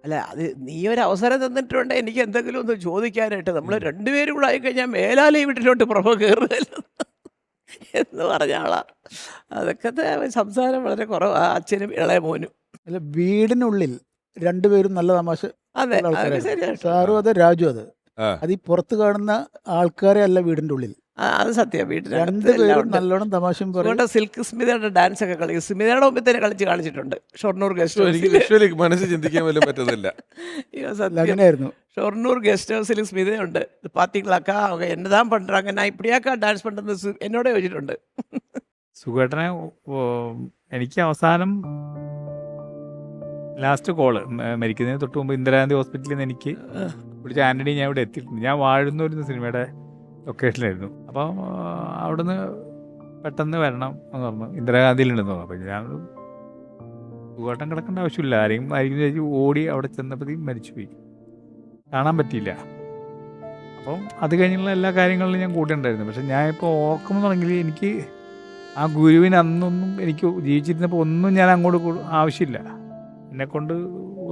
അല്ല, അത് നീ ഒരു അവസരം തന്നിട്ടുണ്ട് എനിക്ക് എന്തെങ്കിലും ഒന്ന് ചോദിക്കാനായിട്ട്. നമ്മൾ രണ്ടുപേരും കൂടെ ആയിക്കഴിഞ്ഞാൽ മേലാലെ വീട്ടിലോട്ട് പ്രഭ കയറുകയല്ലോ എന്ന് പറഞ്ഞ ആളാ. അതൊക്കെ സംസാരം വളരെ കുറവാണ് അച്ഛനും ഇളയ മോനും. അല്ല, വീടിനുള്ളിൽ രണ്ടുപേരും നല്ല തമാശ. അതെ, സാറും അതെ, രാജു അതെ. അത് ഈ പുറത്ത് കാണുന്ന ആൾക്കാരെ അല്ല വീടിന്റെ ഉള്ളിൽ. അത് സത്യം. രണ്ടുപേരും നല്ലോണം തമാശയും പറയും. സിൽക്ക് സ്മിതയുടെ ഡാൻസ് ഒക്കെ കളിക്കും. സ്മിതയുടെ മുമ്പിൽ തന്നെ കാണിച്ചിട്ടുണ്ട് ഷൊർണൂർ ഗസ്റ്റ് ഹൗസിൽ. മനസ്സിൽ ചിന്തിക്കാൻ പോലും പറ്റുന്നില്ല. അങ്ങനെയായിരുന്നു. ഷൊർണൂർ ഗസ്റ്റ് ഹൗസിൽ സ്മിതയുണ്ട്. പാത്തികളാക്കാ എന്നതാ പണ്ടാ ഞാൻ ഇപ്പടിയാക്കാ ഡാൻസ് പണ്ടെന്ന് എന്നോട് ചോദിച്ചിട്ടുണ്ട്. സുഖേട്ടനെ എനിക്ക് അവസാനം ലാസ്റ്റ് കോള് മരിക്കുന്നതിന് തൊട്ട് മുമ്പ് ഇന്ദിരാഗാന്ധി ഹോസ്പിറ്റലിൽ നിന്ന് എനിക്ക് വിളിച്ച ആൻ്റണി, ഞാൻ ഇവിടെ എത്തിയിട്ടുണ്ട്. ഞാൻ വാഴുന്നൂരുന്ന സിനിമയുടെ ലൊക്കേഷനിലായിരുന്നു. അപ്പോൾ അവിടുന്ന് പെട്ടെന്ന് വരണം എന്ന് പറഞ്ഞു, ഇന്ദിരാഗാന്ധിയിലുണ്ടെന്ന് പറഞ്ഞു. അപ്പോൾ ഞാൻ സുഖമായിട്ടും കിടക്കേണ്ട ആവശ്യമില്ല, ആയിരിക്കും ചേച്ചി ഓടി അവിടെ ചെന്നപ്പോഴത്തേക്കും മരിച്ചുപോയി, കാണാൻ പറ്റിയില്ല. അപ്പം അത് കഴിഞ്ഞുള്ള എല്ലാ കാര്യങ്ങളിലും ഞാൻ കൂടെ ഉണ്ടായിരുന്നു. പക്ഷെ ഞാൻ ഇപ്പോൾ ഓർക്കുമെന്നുണ്ടെങ്കിൽ എനിക്ക് ആ ഗുരുവിന് അന്നൊന്നും എനിക്ക് ജീവിച്ചിരുന്നപ്പോൾ ഒന്നും ഞാൻ അങ്ങോട്ട് ആവശ്യമില്ല, എന്നെക്കൊണ്ട്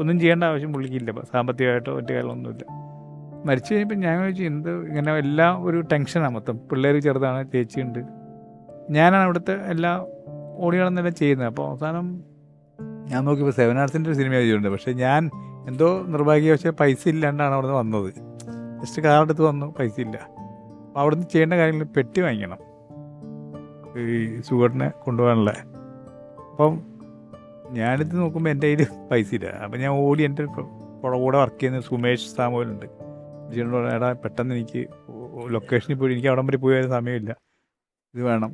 ഒന്നും ചെയ്യേണ്ട ആവശ്യം പുള്ളിക്കില്ല, സാമ്പത്തികമായിട്ടോ മറ്റു കാര്യങ്ങളൊന്നുമില്ല. മരിച്ചു കഴിഞ്ഞപ്പോൾ ഞാൻ ചോദിച്ചു എന്ത് ഇങ്ങനെ എല്ലാം ഒരു ടെൻഷനാണ് മൊത്തം. പിള്ളേർ ചെറുതാണ്, ചേച്ചിയുണ്ട്, ഞാനാണ് അവിടുത്തെ എല്ലാ ഓടികളെന്നെല്ലാം ചെയ്യുന്നത്. അപ്പോൾ അവസാനം ഞാൻ നോക്കിയപ്പോൾ 7 Artsൻ്റെ ഒരു സിനിമ ചെയ്തിട്ടുണ്ട്. പക്ഷേ ഞാൻ എന്തോ നിർഭാഗ്യവശാൽ പൈസ ഇല്ലാണ്ടാണ് അവിടെ നിന്ന് വന്നത്. ജസ്റ്റ് കാറെടുത്ത് വന്നു, പൈസ ഇല്ല. അപ്പോൾ അവിടെ നിന്ന് ചെയ്യേണ്ട കാര്യങ്ങൾ പെട്ടി വാങ്ങിക്കണം ഈ സുഖേട്ടനെ കൊണ്ടുപോകാനുള്ള. അപ്പം ഞാനെടുത്ത് നോക്കുമ്പോൾ എൻ്റെ കയ്യിൽ പൈസ ഇല്ല. അപ്പം ഞാൻ ഓടി എൻ്റെ കൂടെ വർക്ക് ചെയ്യുന്ന സുമേഷ് സാമുവലുണ്ട്, എടാ പെട്ടെന്ന് എനിക്ക് ലൊക്കേഷനിൽ പോയി, എനിക്ക് അവിടം വരെ പോയ സമയമില്ല, ഇത് വേണം.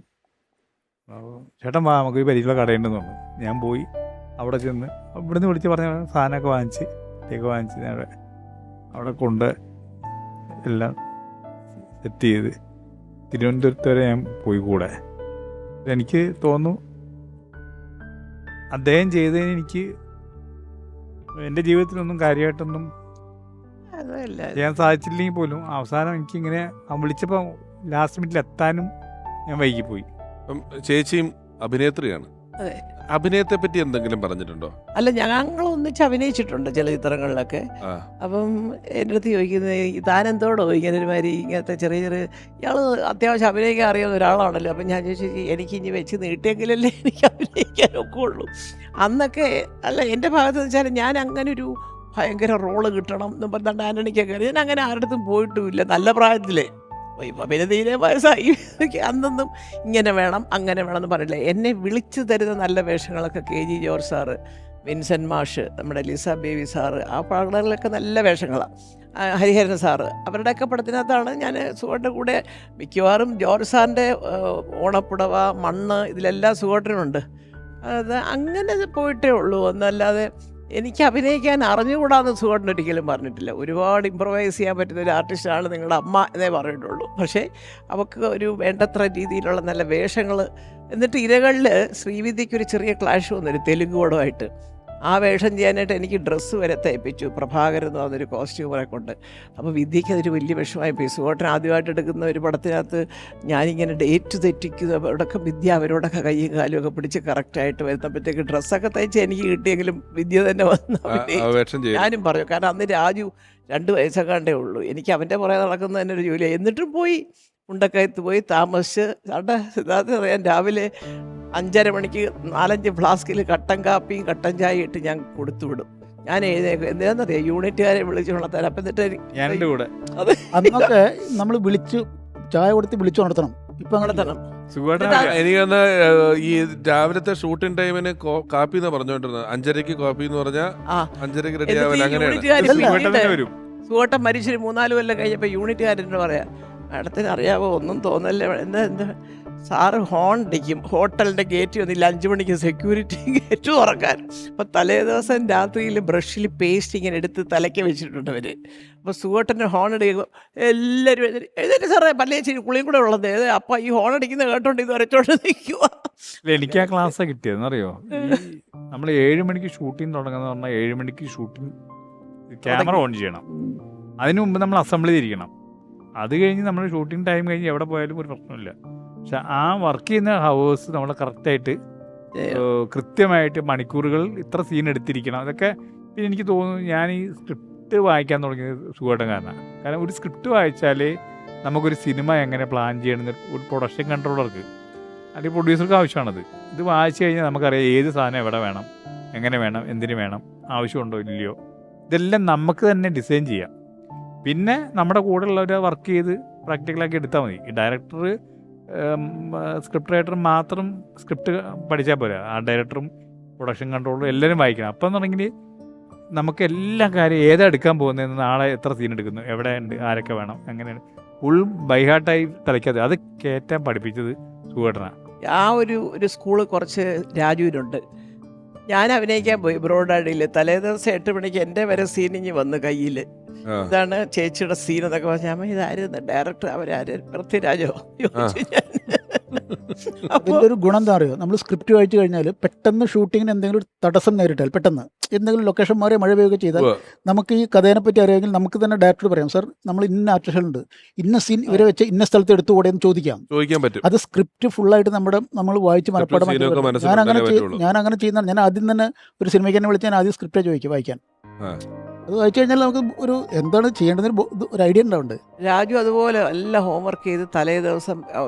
ചേട്ടൻ വാ, നമുക്ക് ഈ പരിചയമുള്ള കടയുണ്ടെന്ന് പറഞ്ഞു. ഞാൻ പോയി അവിടെ ചെന്ന് ഇവിടെ നിന്ന് വിളിച്ച് പറഞ്ഞ സാധനമൊക്കെ വാങ്ങിച്ച് ഞാൻ അവിടെ കൊണ്ട് എല്ലാം സെറ്റ് ചെയ്ത് തിരുവനന്തപുരത്ത് വരെ ഞാൻ പോയി കൂടെ. എനിക്ക് തോന്നുന്നു അദ്ദേഹം ചെയ്തതിന് എനിക്ക് എൻ്റെ ജീവിതത്തിലൊന്നും കാര്യമായിട്ടൊന്നും ചെയ്യാൻ സാധിച്ചില്ലെങ്കിൽ പോലും അവസാനം എനിക്കിങ്ങനെ വിളിച്ചപ്പോൾ ലാസ്റ്റ് മിനിറ്റിൽ എത്താനും ഞാൻ വൈകിപ്പോയി. ചേച്ചിയും അഭിനേത്രിയാണ്. അതെ. അഭിനയത്തെ പറ്റി എന്തെങ്കിലും പറഞ്ഞിട്ടുണ്ടോ? അല്ല, ഞങ്ങൾ ഒന്നിച്ച് അഭിനയിച്ചിട്ടുണ്ട് ചില ചിത്രങ്ങളിലൊക്കെ. അപ്പം എൻ്റെ അടുത്ത് ചോദിക്കുന്നത് താനെന്തോടോ ഇങ്ങനെ ഒരുമാതിരി ഇങ്ങനത്തെ ചെറിയ ഇയാൾ അത്യാവശ്യം അഭിനയിക്കാൻ അറിയാവുന്ന ഒരാളാണല്ലോ. അപ്പം ഞാൻ ചോദിച്ചു എനിക്ക് ഇനി വെച്ച് നീട്ടിയെങ്കിലല്ലേ എനിക്ക് അഭിനയിക്കാനൊക്കെ ഉള്ളൂ. അന്നൊക്കെ അല്ല, എൻ്റെ ഭാഗത്ത് വെച്ചാൽ ഞാൻ അങ്ങനെ ഒരു ഭയങ്കര റോള് കിട്ടണം എന്ന് പറഞ്ഞാൽ ആൻ്റണിക്കൊക്കെ ഞാൻ അങ്ങനെ ആരുടെ പോയിട്ടുമില്ല നല്ല പ്രായത്തിലേ. ഇപ്പം പിന്നെ തീരെ വയസ്സായി. അന്നൊന്നും ഇങ്ങനെ വേണം അങ്ങനെ വേണം എന്ന് പറയില്ല. എന്നെ വിളിച്ചു തരുന്ന നല്ല വേഷങ്ങളൊക്കെ KG ജോർജ് സാറ്, വിൻസെൻ്റ് മാഷ്, നമ്മുടെ ലിസ ബേബി സാറ്, ആ പടങ്ങളിലൊക്കെ നല്ല വേഷങ്ങളാണ്. ഹരിഹരൻ സാറ്, അവരുടെയൊക്കെ പടത്തിനകത്താണ് ഞാൻ സുഖേട്ടൻ്റെ കൂടെ മിക്കവാറും. ജോർജ് സാറിൻ്റെ ഓണപ്പുടവ, മണ്ണ്, ഇതിലെല്ലാം സുഖേട്ടനുണ്ട്. അത് അങ്ങനെ പോയിട്ടേ ഉള്ളൂ. എന്നല്ലാതെ എനിക്ക് അഭിനയിക്കാൻ അറിഞ്ഞുകൂടാന്ന് സുഖേട്ടൻ ഒരിക്കലും പറഞ്ഞിട്ടില്ല. ഒരുപാട് ഇമ്പ്രവൈസ് ചെയ്യാൻ പറ്റുന്ന ഒരു ആർട്ടിസ്റ്റാണ് നിങ്ങളുടെ അമ്മ എന്നേ പറഞ്ഞിട്ടുള്ളൂ. പക്ഷേ അവൾക്ക് ഒരു വേണ്ടത്ര രീതിയിലുള്ള നല്ല വേഷങ്ങൾ. എന്നിട്ട് ഇരകളിൽ ശ്രീവിദ്യയ്ക്കൊരു ചെറിയ ക്ലാഷ് വന്നൊരു തെലുങ്ക് പടമായിട്ട്. ആ വേഷം ചെയ്യാനായിട്ട് എനിക്ക് ഡ്രസ്സ് വരെ തയ്പ്പിച്ചു പ്രഭാകരൻ എന്ന് പറഞ്ഞൊരു കോസ്റ്റ്യൂമറെ കൊണ്ട്. അപ്പോൾ വിദ്യയ്ക്ക് അതൊരു വലിയ വിഷമമായി പോയി. സുഖേട്ടൻ ആദ്യമായിട്ട് എടുക്കുന്ന ഒരു പടത്തിനകത്ത് ഞാനിങ്ങനെ ഡേറ്റ് തെറ്റിക്കുന്നു. അവിടെയൊക്കെ വിദ്യ അവരോടൊക്കെ കയ്യും കാലും ഒക്കെ പിടിച്ച് കറക്റ്റായിട്ട് വരുന്നപ്പോഴത്തേക്ക് ഡ്രസ്സൊക്കെ തയ്ച്ച് എനിക്ക് കിട്ടിയെങ്കിലും വിദ്യ തന്നെ വന്നു. ഞാനും പറഞ്ഞു, കാരണം അന്ന് രാജു 2 വയസ്സൊക്കെ ഉള്ളൂ. എനിക്ക് അവൻ്റെ പുറകെ നടക്കുന്ന തന്നെ ഒരു ജോലിയാണ്. എന്നിട്ടും പോയി മുണ്ടക്കയത്ത് പോയി താമസിച്ച് സിദ്ധാർത്ഥ അറിയാൻ രാവിലെ 5:30 മണിക്ക് 4-5 ഫ്ലാസ്കിൽ കട്ടൻ കാപ്പിയും കട്ടൻ ചായ ഇട്ട് ഞാൻ കൊടുത്തു വിടും. ഞാൻ എഴുന്നേക്കും. എന്താണെന്നറിയാം, യൂണിറ്റുകാരെ വിളിച്ചു കൊണ്ടുത്തരാം. അപ്പം എന്നിട്ട് ഞാനെൻ്റെ കൂടെ അത് അന്നൊക്കെ നമ്മൾ വിളിച്ച് ചായ കൊടുത്ത് വിളിച്ചു നടത്തണം. ഇപ്പം അങ്ങനെ നടത്തണം. എനിക്കൊന്ന് ഈ രാവിലത്തെ ഷൂട്ടിംഗ് ടൈമിന് കാപ്പി എന്ന് പറഞ്ഞുകൊണ്ടിരുന്നത് 5:30 കാപ്പി എന്ന് പറഞ്ഞാൽ 5:30 റെഡി ആവില്ല. അങ്ങനെയാണ്. സുഖേട്ടൻ മരിച്ചൊരു 3-4 കൊല്ലം കഴിഞ്ഞപ്പോൾ യൂണിറ്റുകാരെന്നോട് പറയാം, മാഡത്തിന് അറിയാവോ ഒന്നും തോന്നല്ലേ, എന്താ സാറ് ഹോൺ അടിക്കും, ഹോട്ടലിൻ്റെ ഗേറ്റ് വന്നില്ല 5 മണിക്ക് സെക്യൂരിറ്റി ഗേറ്റ് തുറക്കാൻ. അപ്പോൾ തലേ ദിവസം രാത്രിയിൽ ബ്രഷിൽ പേസ്റ്റ് ഇങ്ങനെ എടുത്ത് തലയ്ക്ക് വെച്ചിട്ടുണ്ട് അവർ. അപ്പോൾ സുഖേട്ടൻ്റെ ഹോൺ അടിക്കുമ്പോൾ എല്ലാവരും എഴുന്നേറ്റ് സാറേ പല്ലേച്ചി കുളിയും കൂടെ ഉള്ളത്. അപ്പോൾ ഈ ഹോൺ അടിക്കുന്ന കേട്ടോണ്ട് ഇത് വരച്ചോണ്ട് നിൽക്കുക. എനിക്ക് ആ ക്ലാസ്സാണ് കിട്ടിയതെന്ന് അറിയോ? നമ്മൾ 7 മണിക്ക് ഷൂട്ടിങ് തുടങ്ങുന്ന പറഞ്ഞാൽ 7 മണിക്ക് ഷൂട്ടിങ് ക്യാമറ ഓൺ ചെയ്യണം. അതിനു മുമ്പ് നമ്മൾ അസംബിൾ ചെയ്തിരിക്കണം. അത് കഴിഞ്ഞ് നമ്മൾ ഷൂട്ടിംഗ് ടൈം കഴിഞ്ഞ് എവിടെ പോയാലും ഒരു പ്രശ്നമില്ല. പക്ഷെ ആ വർക്ക് ചെയ്യുന്ന ഹവേഴ്സ് നമ്മൾ കറക്റ്റായിട്ട് കൃത്യമായിട്ട് മണിക്കൂറുകൾ ഇത്ര സീൻ എടുത്തിരിക്കണം. അതൊക്കെ പിന്നെ എനിക്ക് തോന്നുന്നു ഞാൻ ഈ സ്ക്രിപ്റ്റ് വായിക്കാൻ തുടങ്ങിയത് സുഖേട്ടൻ കാരണമാണ്. കാരണം ഒരു സ്ക്രിപ്റ്റ് വായിച്ചാലേ നമുക്കൊരു സിനിമ എങ്ങനെ പ്ലാൻ ചെയ്യണമെന്ന് ഒരു പ്രൊഡക്ഷൻ കൺട്രോളർക്ക് അല്ലെങ്കിൽ പ്രൊഡ്യൂസർക്ക് ആവശ്യമാണത്. ഇത് വായിച്ചു കഴിഞ്ഞാൽ നമുക്കറിയാം ഏത് സാധനം എവിടെ വേണം, എങ്ങനെ വേണം, എന്തിനു വേണം, ആവശ്യമുണ്ടോ ഇല്ലയോ, ഇതെല്ലാം നമുക്ക് തന്നെ ഡിസൈൻ ചെയ്യാം. പിന്നെ നമ്മുടെ കൂടെ ഉള്ളവരെ വർക്ക് ചെയ്ത് പ്രാക്ടിക്കലാക്കി എടുത്താൽ മതി. ഈ ഡയറക്ടർ സ്ക്രിപ്റ്റ് റൈറ്റർ മാത്രം സ്ക്രിപ്റ്റ് പഠിച്ചാൽ പോരാ, ആ ഡയറക്ടറും പ്രൊഡക്ഷൻ കൺട്രോളറും എല്ലാവരും വായിക്കണം. അപ്പം എന്നുണ്ടെങ്കിൽ നമുക്ക് എല്ലാ കാര്യം ഏതാ എടുക്കാൻ പോകുന്നതെന്ന്, നാളെ എത്ര സീൻ എടുക്കുന്നു, എവിടെ ഉണ്ട്, ആരൊക്കെ വേണം, അങ്ങനെയാണ് ഫുൾ ബൈഹാർട്ടായി തലയ്ക്കാതെ അത് കയറ്റാൻ പഠിപ്പിച്ചത് സുഖേട്ടനാണ്. ആ ഒരു സ്കൂള് കുറച്ച് രാജുവിനുണ്ട്. ഞാൻ അഭിനയിക്കാൻ പോയി ബ്രോഡാഡിയിൽ. തലേദിവസം 8 മണിക്ക് എൻ്റെ വരെ സീനിങ് വന്ന് കയ്യിൽ. ഇതാണ് ചേച്ചിയുടെ സീൻ എന്നൊക്കെ പറഞ്ഞാൽ ഞാൻ ഇതായിരുന്നു ഡയറക്ടർ, അവരാര് പൃഥ്വിരാജോ ചോദിച്ചു ഞാൻ. അപ്പോൾ ഇതിൻ്റെ ഒരു ഗുണം എന്താ അറിയോ, നമ്മൾ സ്ക്രിപ്റ്റ് വായിച്ചു കഴിഞ്ഞാൽ പെട്ടെന്ന് ഷൂട്ടിങ്ങിന് എന്തെങ്കിലും ഒരു തടസ്സം നേരിട്ടാൽ, പെട്ടെന്ന് എന്തെങ്കിലും ലൊക്കേഷൻ മാറി മഴ പെയ്യുകയൊക്കെ ചെയ്താൽ നമുക്ക് ഈ കഥേനെ പറ്റി അറിയാമെങ്കിൽ നമുക്ക് തന്നെ ഡയറക്ടർ പറയാം, സാർ നമ്മൾ ഇന്ന ആർട്ടിസ്റ്റുണ്ട്, ഇന്ന സീൻ ഇവരെ വെച്ച് ഇന്ന സ്ഥലത്ത് എടുത്തുകൂടെ എന്ന് ചോദിക്കാൻ പറ്റും. അത് സ്ക്രിപ്റ്റ് ഫുള്ളായിട്ട് നമ്മൾ വായിച്ച് മനപ്പാടമാക്കി. ഞാൻ അങ്ങനെ ചെയ്യുന്ന, ഞാൻ ആദ്യം തന്നെ ഒരു സിനിമയ്ക്ക് തന്നെ വിളിച്ച് ഞാൻ ആദ്യം സ്ക്രിപ്റ്റേ ചോദിക്കും വായിക്കാൻ. അത് വായിച്ചു കഴിഞ്ഞാൽ നമുക്ക് ഒരു എന്താണ് ചെയ്യേണ്ടതെന്ന് ഒരു ഐഡിയ ഉണ്ടാവുന്നുണ്ട്. രാജു അതുപോലെ എല്ലാം ഹോംവർക്ക് ചെയ്ത് തലേ ദിവസം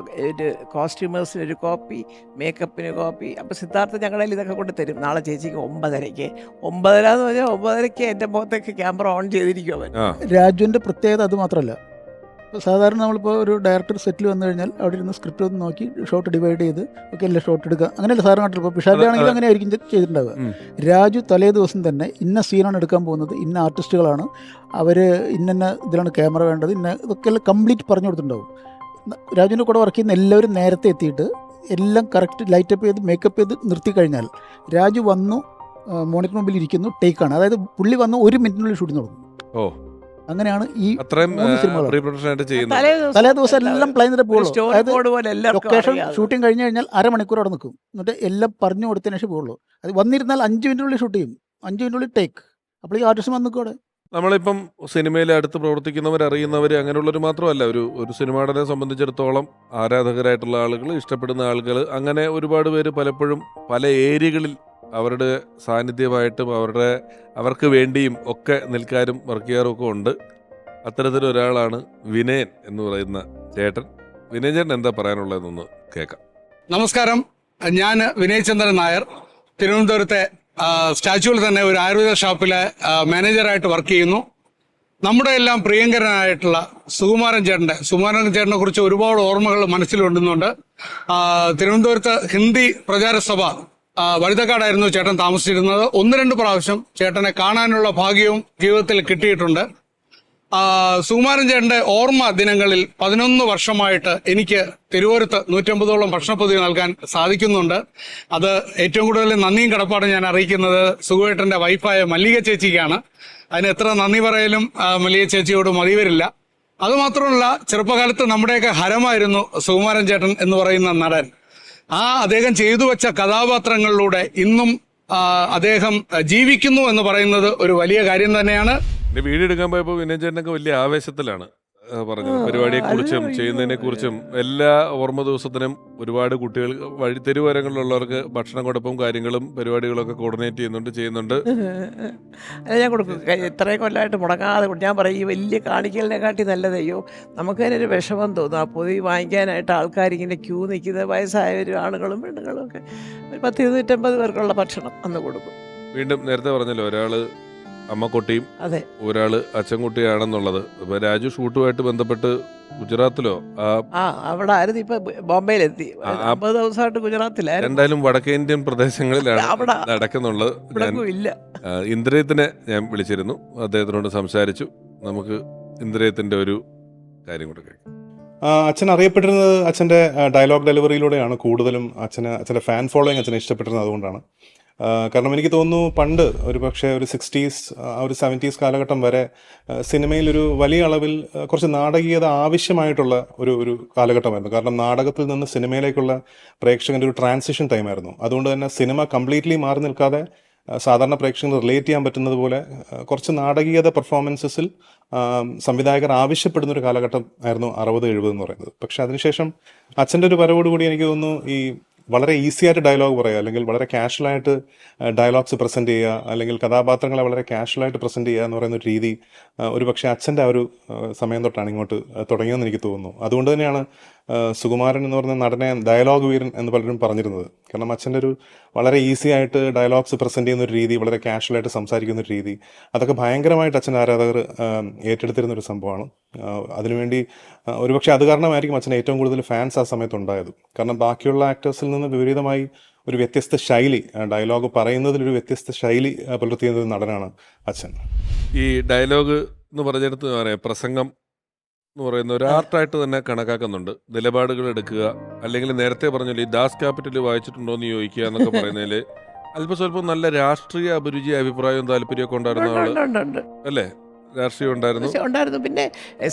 ഒരു കോസ്റ്റ്യൂമേഴ്സിന് ഒരു കോപ്പി, മേക്കപ്പിന് കോപ്പി. അപ്പോൾ സിദ്ധാർത്ഥ ഞങ്ങളുടെ ഇതൊക്കെ കൊണ്ട് തരും. നാളെ ചേച്ചിക്ക് 9:30 എന്ന് പറഞ്ഞാൽ 9:30 എൻ്റെ മുഖത്തേക്ക് ക്യാമറ ഓൺ ചെയ്തിരിക്കും അവൻ. രാജുവിൻ്റെ പ്രത്യേകത അത് മാത്രമല്ല, ഇപ്പോൾ സാധാരണ നമ്മളിപ്പോൾ ഒരു ഡയറക്ടർ സെറ്റിൽ വന്നു കഴിഞ്ഞാൽ അവിടെ ഇരുന്ന് സ്ക്രിപ്റ്റ് ഒന്ന് നോക്കി ഷോട്ട് ഡിവൈഡ് ചെയ്ത് ഒക്കെ എല്ലാ ഷോട്ട് എടുക്കുക, അങ്ങനെയല്ല സാധാരണ കാട്ടിൽ. ഇപ്പോൾ പിഷാരിലാണെങ്കിലും അങ്ങനെ ആയിരിക്കും ചെയ്തിട്ടുണ്ടാവുക. രാജു തലേ ദിവസം തന്നെ ഇന്ന സീനാണ് എടുക്കാൻ പോകുന്നത്, ഇന്ന ആർട്ടിസ്റ്റുകളാണ് അവർ, ഇന്ന ഇതിലാണ് ക്യാമറ വേണ്ടത്, ഇതൊക്കെ എല്ലാം കംപ്ലീറ്റ് പറഞ്ഞു കൊടുത്തിട്ടുണ്ടാവും. രാജുവിൻ്റെ കൂടെ വർക്ക് ചെയ്യുന്ന എല്ലാവരും നേരത്തെ എത്തിയിട്ട് എല്ലാം കറക്റ്റ് ലൈറ്റപ്പ് ചെയ്ത് മേക്കപ്പ് ചെയ്ത് നിർത്തി കഴിഞ്ഞാൽ രാജു വന്നു മോണിറ്റർ മുമ്പിൽ ഇരിക്കുന്നു, ടേക്കാണ്. അതായത് പുള്ളി വന്ന് 1 മിനിറ്റിനുള്ളിൽ ഷൂട്ടിംഗ് തുടങ്ങും. അങ്ങനെയാണ് ഈ തലേ ദിവസം എല്ലാം പ്ലാൻ ചെയ്തിട്ട് പോകുള്ളൂ. അതായത് ലൊക്കേഷൻ ഷൂട്ടിംഗ് കഴിഞ്ഞ് കഴിഞ്ഞാൽ 1/2 മണിക്കൂർ അവിടെ നിൽക്കും, എന്നിട്ട് എല്ലാം പറഞ്ഞു കൊടുത്തതിന് ശേഷം പോകുള്ളൂ. അത് വന്നിരുന്നാൽ 5 മിനിറ്റിനുള്ളിൽ ഷൂട്ട് ചെയ്യും, 5 മിനിറ്റിനുള്ളിൽ ടേക്ക്. അപ്പോൾ ഈ ആർട്ടിസ്റ്റ് വന്ന് നിൽക്കും അവിടെ. നമ്മളിപ്പം സിനിമയിൽ അടുത്ത് പ്രവർത്തിക്കുന്നവർ, അറിയുന്നവർ, അങ്ങനെയുള്ളവർ മാത്രമല്ല, ഒരു സിനിമ നടനെ സംബന്ധിച്ചിടത്തോളം ആരാധകരായിട്ടുള്ള ആളുകൾ, ഇഷ്ടപ്പെടുന്ന ആളുകൾ, അങ്ങനെ ഒരുപാട് പേര് പലപ്പോഴും പല ഏരിയകളിൽ അവരുടെ സാന്നിധ്യമായിട്ടും അവർക്ക് വേണ്ടിയും ഒക്കെ നിൽക്കാനും വർക്ക് ചെയ്യാറും ഒക്കെ ഉണ്ട്. അത്തരത്തിലൊരാളാണ് വിനയൻ എന്ന് പറയുന്ന ചേട്ടൻ. വിനയൻ ചേട്ടൻ എന്താ പറയാനുള്ളതെന്നൊന്ന് കേൾക്കാം. നമസ്കാരം, ഞാൻ വിനയചന്ദ്രൻ നായർ. തിരുവനന്തപുരത്തെ സ്റ്റാച്യൂവിൽ തന്നെ ഒരു ആയുർവേദ ഷോപ്പിലെ മാനേജറായിട്ട് വർക്ക് ചെയ്യുന്നു. നമ്മുടെ എല്ലാം പ്രിയങ്കരനായിട്ടുള്ള സുകുമാരൻ ചേട്ടനെ കുറിച്ച് ഒരുപാട് ഓർമ്മകൾ മനസ്സിലുണ്ടെന്നുണ്ട്. തിരുവനന്തപുരത്ത് ഹിന്ദി പ്രചാരസഭ വഴുതക്കാടായിരുന്നു ചേട്ടൻ താമസിച്ചിരുന്നത്. 1-2 പ്രാവശ്യം ചേട്ടനെ കാണാനുള്ള ഭാഗ്യവും ജീവിതത്തിൽ കിട്ടിയിട്ടുണ്ട്. സുകുമാരൻ ചേട്ടന്റെ ഓർമ്മ ദിനങ്ങളിൽ 11 വർഷമായിട്ട് എനിക്ക് തിരുവോരത്ത് 150ഓളം ഭക്ഷണപ്പൊതി നൽകാൻ സാധിക്കുന്നുണ്ട്. അത് ഏറ്റവും കൂടുതൽ നന്ദിയും കടപ്പാടും ഞാൻ അറിയിക്കുന്നത് സുകുവേട്ടന്റെ വൈഫായ മല്ലിക ചേച്ചിക്കാണ്. അതിന് എത്ര നന്ദി പറയലും മല്ലിക ചേച്ചിയോട് മതി വരില്ല. അതുമാത്രമല്ല, ചെറുപ്പകാലത്ത് നമ്മുടെയൊക്കെ ഹരമായിരുന്നു സുകുമാരൻ ചേട്ടൻ എന്ന് പറയുന്ന നടൻ. അദ്ദേഹം ചെയ്തു വെച്ച കഥാപാത്രങ്ങളിലൂടെ ഇന്നും അദ്ദേഹം ജീവിക്കുന്നു എന്ന് പറയുന്നത് ഒരു വലിയ കാര്യം തന്നെയാണ്. വീഡിയോ എടുക്കാൻ പോയപ്പോൾ വിനയൻ ചേട്ടനൊക്കെ വലിയ ആവേശത്തിലാണ് പറഞ്ഞത്. പരിപാടിയെക്കുറിച്ചും ചെയ്യുന്നതിനെക്കുറിച്ചും എല്ലാ ഓർമ്മ ദിവസത്തിനും ഒരുപാട് കുട്ടികൾ തെരുവോരങ്ങളിലുള്ളവർക്ക് ഭക്ഷണം കൊടുപ്പും കാര്യങ്ങളും പരിപാടികളൊക്കെ കോർഡിനേറ്റ് ചെയ്യുന്നുണ്ട്. അല്ല, ഞാൻ കൊടുക്കും. ഇത്രയും കൊല്ലമായിട്ട് മുടങ്ങാതെ ഞാൻ പറയും, ഈ വലിയ കാണിക്കലിനെക്കാട്ടി നല്ലതയ്യോ നമുക്ക് തന്നെ ഒരു വിഷമം തോന്നും. ആ പൊതി വാങ്ങിക്കാനായിട്ട് ആൾക്കാരിങ്ങനെ ക്യൂ നിൽക്കുന്നത്, വയസ്സായവരും ആണുങ്ങളും പെണ്ണുങ്ങളും ഒക്കെ. ഒരു 10-250 പേർക്കുള്ള ഭക്ഷണം അന്ന് കൊടുക്കും. വീണ്ടും നേരത്തെ പറഞ്ഞല്ലോ, ഒരാള് അമ്മക്കുട്ടിയും അതെ, ഒരാള് അച്ഛൻകുട്ടിയാണെന്നുള്ളത്. ഇപ്പൊ രാജു ഷൂട്ടുമായിട്ട് ബന്ധപ്പെട്ട് ഗുജറാത്തിലോ അവിടെ ആയിരുന്നു, ഇപ്പൊ ബോംബെയിലെത്തി. 50 ദിവസമായിട്ട് ഗുജറാത്തിലായിരുന്നു. എന്തായാലും വടക്കേ ഇന്ത്യൻ പ്രദേശങ്ങളിലാണ് നടക്കുന്നുള്ളത്. ഇന്ദ്രിയത്തിനെ ഞാൻ വിളിച്ചിരുന്നു, അദ്ദേഹത്തിനോട് സംസാരിച്ചു. നമുക്ക് ഇന്ദ്രിയത്തിന്റെ ഒരു കാര്യം കൂടെ കേൾക്കാം. അച്ഛൻ അറിയപ്പെട്ടിരുന്നത് അച്ഛൻ്റെ ഡയലോഗ് ഡെലിവറിയിലൂടെയാണ്. കൂടുതലും അച്ഛൻ്റെ ഫാൻ ഫോളോയിങ് അച്ഛനെ ഇഷ്ടപ്പെട്ടിരുന്നത് അതുകൊണ്ടാണ്. കാരണം എനിക്ക് തോന്നുന്നു പണ്ട് ഒരു പക്ഷേ ഒരു 60s ഒരു 70s കാലഘട്ടം വരെ സിനിമയിൽ ഒരു വലിയ അളവിൽ കുറച്ച് നാടകീയത ആവശ്യമായിട്ടുള്ള ഒരു കാലഘട്ടമായിരുന്നു. കാരണം നാടകത്തിൽ നിന്ന് സിനിമയിലേക്കുള്ള പ്രേക്ഷകൻ്റെ ഒരു ട്രാൻസിഷൻ ടൈമായിരുന്നു. അതുകൊണ്ട് തന്നെ സിനിമ കംപ്ലീറ്റ്ലി മാറി നിൽക്കാതെ സാധാരണ പ്രേക്ഷകർ റിലേറ്റ് ചെയ്യാൻ പറ്റുന്നത് പോലെ കുറച്ച് നാടകീയത പെർഫോമൻസസിൽ സംവിധായകർ ആവശ്യപ്പെടുന്ന ഒരു കാലഘട്ടം ആയിരുന്നു 60-70 എന്ന് പറയുന്നത്. പക്ഷെ അതിനുശേഷം അച്ഛൻ്റെ ഒരു വരവോടുകൂടി എനിക്ക് തോന്നുന്നു ഈ വളരെ ഈസി ആയിട്ട് ഡയലോഗ് പറയുക, അല്ലെങ്കിൽ വളരെ കാഷ്വലായിട്ട് ഡയലോഗ്സ് പ്രസൻറ്റ് ചെയ്യുക, അല്ലെങ്കിൽ കഥാപാത്രങ്ങളെ വളരെ കാഷ്വലായിട്ട് പ്രസൻറ്റ് ചെയ്യുക എന്ന് പറയുന്ന ഒരു രീതി ഒരു പക്ഷേ അച്ഛൻ്റെ ആ ഒരു സമയം തൊട്ടാണ് ഇങ്ങോട്ട് തുടങ്ങിയതെന്ന് എനിക്ക് തോന്നുന്നു. അതുകൊണ്ട് തന്നെയാണ് സുകുമാരൻ എന്ന് പറയുന്ന നടനെ ഡയലോഗ് വീരൻ എന്ന് പലരും പറഞ്ഞിരുന്നത്. കാരണം അച്ഛൻ്റെ ഒരു വളരെ ഈസി ആയിട്ട് ഡയലോഗ്സ് പ്രസൻറ്റ് ചെയ്യുന്ന ഒരു രീതി, വളരെ കാഷ്വലായിട്ട് സംസാരിക്കുന്ന ഒരു രീതി, അതൊക്കെ ഭയങ്കരമായിട്ട് അച്ഛൻ്റെ ആരാധകർ ഏറ്റെടുത്തിരുന്നൊരു സംഭവമാണ്. അതിനുവേണ്ടി ഒരുപക്ഷെ അത് കാരണമായിരിക്കും അച്ഛന് ഏറ്റവും കൂടുതൽ ഫാൻസ് ആ സമയത്ത് ഉണ്ടായത്. കാരണം ബാക്കിയുള്ള ആക്ടേഴ്സിൽ നിന്ന് വിപരീതമായി ഒരു വ്യത്യസ്ത ശൈലി, ഡയലോഗ് പറയുന്നതിലൊരു വ്യത്യസ്ത ശൈലി പുലർത്തിയ നടനാണ് അച്ഛൻ. ഈ ഡയലോഗ് എന്ന് പറഞ്ഞെടുത്ത് പറയാം, പ്രസംഗം എന്ന് പറയുന്ന ഒരു ആർട്ടായിട്ട് തന്നെ കണക്കാക്കുന്നുണ്ട്. നിലപാടുകൾ എടുക്കുക, അല്ലെങ്കിൽ നേരത്തെ പറഞ്ഞല്ലോ ഈ ദാസ് ക്യാപിറ്റൽ വായിച്ചിട്ടുണ്ടോ എന്ന് ചോദിക്കുക എന്നൊക്കെ പറയുന്നതിൽ അല്പം സ്വല്പം നല്ല രാഷ്ട്രീയ അഭിരുചി, അഭിപ്രായവും താല്പര്യമൊക്കെ ഉണ്ടായിരുന്ന ആള് ഉണ്ട് അല്ലേ? രാഷ്ട്രീയം ഉണ്ടായിരുന്നു. പക്ഷെ ഉണ്ടായിരുന്നു. പിന്നെ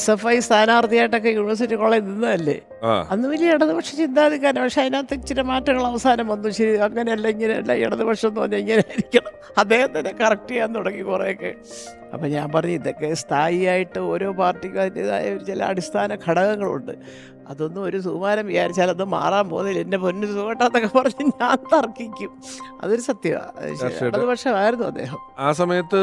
SFI സ്ഥാനാർത്ഥിയായിട്ടൊക്കെ യൂണിവേഴ്സിറ്റി കോളേജ് നിന്നതല്ലേ, ആ അന്ന് വലിയ ഇടതുപക്ഷ ചിന്താധികാരം. പക്ഷെ അതിനകത്ത് ഇച്ചിരി മാറ്റങ്ങൾ അവസാനം വന്നു. ശരി, അങ്ങനെയല്ല ഇങ്ങനെയല്ല, ഇടതുപക്ഷം എന്ന് പറഞ്ഞാൽ ഇങ്ങനെ ആയിരിക്കണം. അദ്ദേഹത്തിനെ കറക്റ്റ് ചെയ്യാൻ തുടങ്ങി കുറേയൊക്കെ. അപ്പം ഞാൻ പറഞ്ഞു, ഇതൊക്കെ സ്ഥായിയായിട്ട് ഓരോ പാർട്ടിക്കും അതിൻ്റെതായ ഒരു ചില അടിസ്ഥാന ഘടകങ്ങളുണ്ട്. അതൊന്നും ഒരു സുകുമാരൻ വിചാരിച്ചാൽ അത് മാറാൻ പോകുന്നില്ല. എൻ്റെ പൊന്നു സുഖട്ടാന്നൊക്കെ പറഞ്ഞ് ഞാൻ തർക്കിക്കും. അതൊരു സത്യമാണ്. ഇടതുപക്ഷമായിരുന്നു അദ്ദേഹം. ആ സമയത്ത്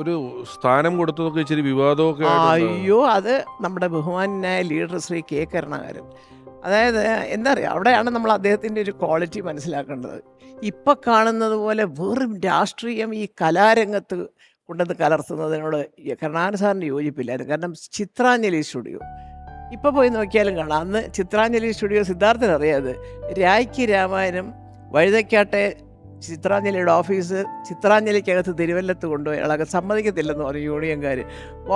ഒരു സ്ഥാനം കൊടുത്തതൊക്കെ ഇച്ചിരി വിവാദമൊക്കെ അയ്യോ, അത് നമ്മുടെ ബഹുമാനായ ലീഡർ ശ്രീ കെ കരുണാകരൻ. അതായത് എന്താ പറയുക, അവിടെയാണ് നമ്മൾ അദ്ദേഹത്തിൻ്റെ ഒരു ക്വാളിറ്റി മനസ്സിലാക്കേണ്ടത്. ഇപ്പം കാണുന്നത് പോലെ വെറും രാഷ്ട്രീയം ഈ കലാരംഗത്ത് കൊണ്ടുവന്ന് കലർത്തുന്നതിനോട് കരുണാകരൻ സാറിന് യോജിപ്പില്ലായിരുന്നു. കാരണം ചിത്രാഞ്ജലി സ്റ്റുഡിയോ ഇപ്പോൾ പോയി നോക്കിയാലും കാണാം. അന്ന് ചിത്രാഞ്ജലി സ്റ്റുഡിയോ സിദ്ധാർത്ഥൻ അറിയാതെ രായ്ക്ക് രാമായണം വഴുതക്കാട്ടെ ചിത്രാഞ്ജലിയുടെ ഓഫീസ് ചിത്രാഞ്ജലിക്കകത്ത് തിരുവല്ലത്ത് കൊണ്ടുപോയി അയാളൊക്കെ സമ്മതിക്കത്തില്ലെന്ന് പറഞ്ഞു യൂണിയൻകാർ.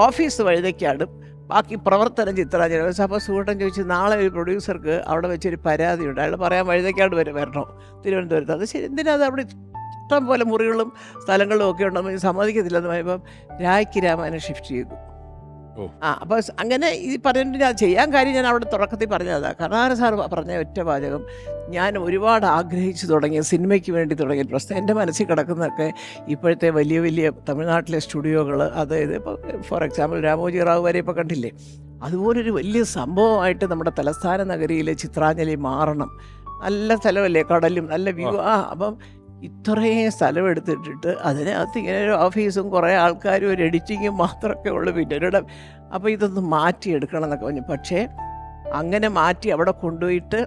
ഓഫീസ് വഴുതക്കാടും ബാക്കി പ്രവർത്തനം ചിത്രാഞ്ജലി. അപ്പോൾ സുഹൃത്തൻ ചോദിച്ചു, നാളെ ഒരു പ്രൊഡ്യൂസർക്ക് അവിടെ വെച്ചൊരു പരാതിയുണ്ട്, അയാൾ പറയാൻ വഴുതക്കാട് വരെ വരണോ തിരുവനന്തപുരത്ത്. അത് ശരി, എന്തിനാ അത് അവിടെ ഇഷ്ടം പോലെ മുറികളും സ്ഥലങ്ങളും ഒക്കെ ഉണ്ടെന്ന് സമ്മതിക്കത്തില്ലെന്ന് പറയുമ്പം രായ്ക്ക് രാമായണം ഷിഫ്റ്റ് ചെയ്തു. അപ്പോൾ അങ്ങനെ ഈ പറഞ്ഞിട്ട് ഞാൻ ചെയ്യാൻ കാര്യം ഞാൻ അവിടെ തുടക്കത്തിൽ പറഞ്ഞതാണ്. കരുണാകരൻ സാർ പറഞ്ഞ ഒറ്റ വാചകം, ഞാൻ ഒരുപാട് ആഗ്രഹിച്ചു തുടങ്ങിയ സിനിമയ്ക്ക് വേണ്ടി തുടങ്ങിയ പ്രശ്നം എൻ്റെ മനസ്സിൽ കിടക്കുന്നതൊക്കെ ഇപ്പോഴത്തെ വലിയ വലിയ തമിഴ്നാട്ടിലെ സ്റ്റുഡിയോകൾ, അതായത് ഇപ്പോൾ ഫോർ എക്സാമ്പിൾ രാമോജി റാവു വരെ ഇപ്പോൾ കണ്ടില്ലേ, അതുപോലൊരു വലിയ സംഭവമായിട്ട് നമ്മുടെ തലസ്ഥാന നഗരിയിലെ ചിത്രാഞ്ജലി മാറണം. നല്ല സ്ഥലമല്ലേ, കടലും നല്ല വ്യൂ. അപ്പം ഇത്രയും സ്ഥലം എടുത്തിട്ടിട്ട് അതിനകത്ത് ഇങ്ങനെ ഒരു ഓഫീസും കുറേ ആൾക്കാരും ഒരു എഡിറ്റിങ്ങും മാത്രമൊക്കെ ഉള്ളു. പിന്നെ അപ്പോൾ ഇതൊന്ന് മാറ്റിയെടുക്കണം എന്നൊക്കെ പറഞ്ഞു. പക്ഷേ അങ്ങനെ മാറ്റി അവിടെ കൊണ്ടുപോയിട്ട്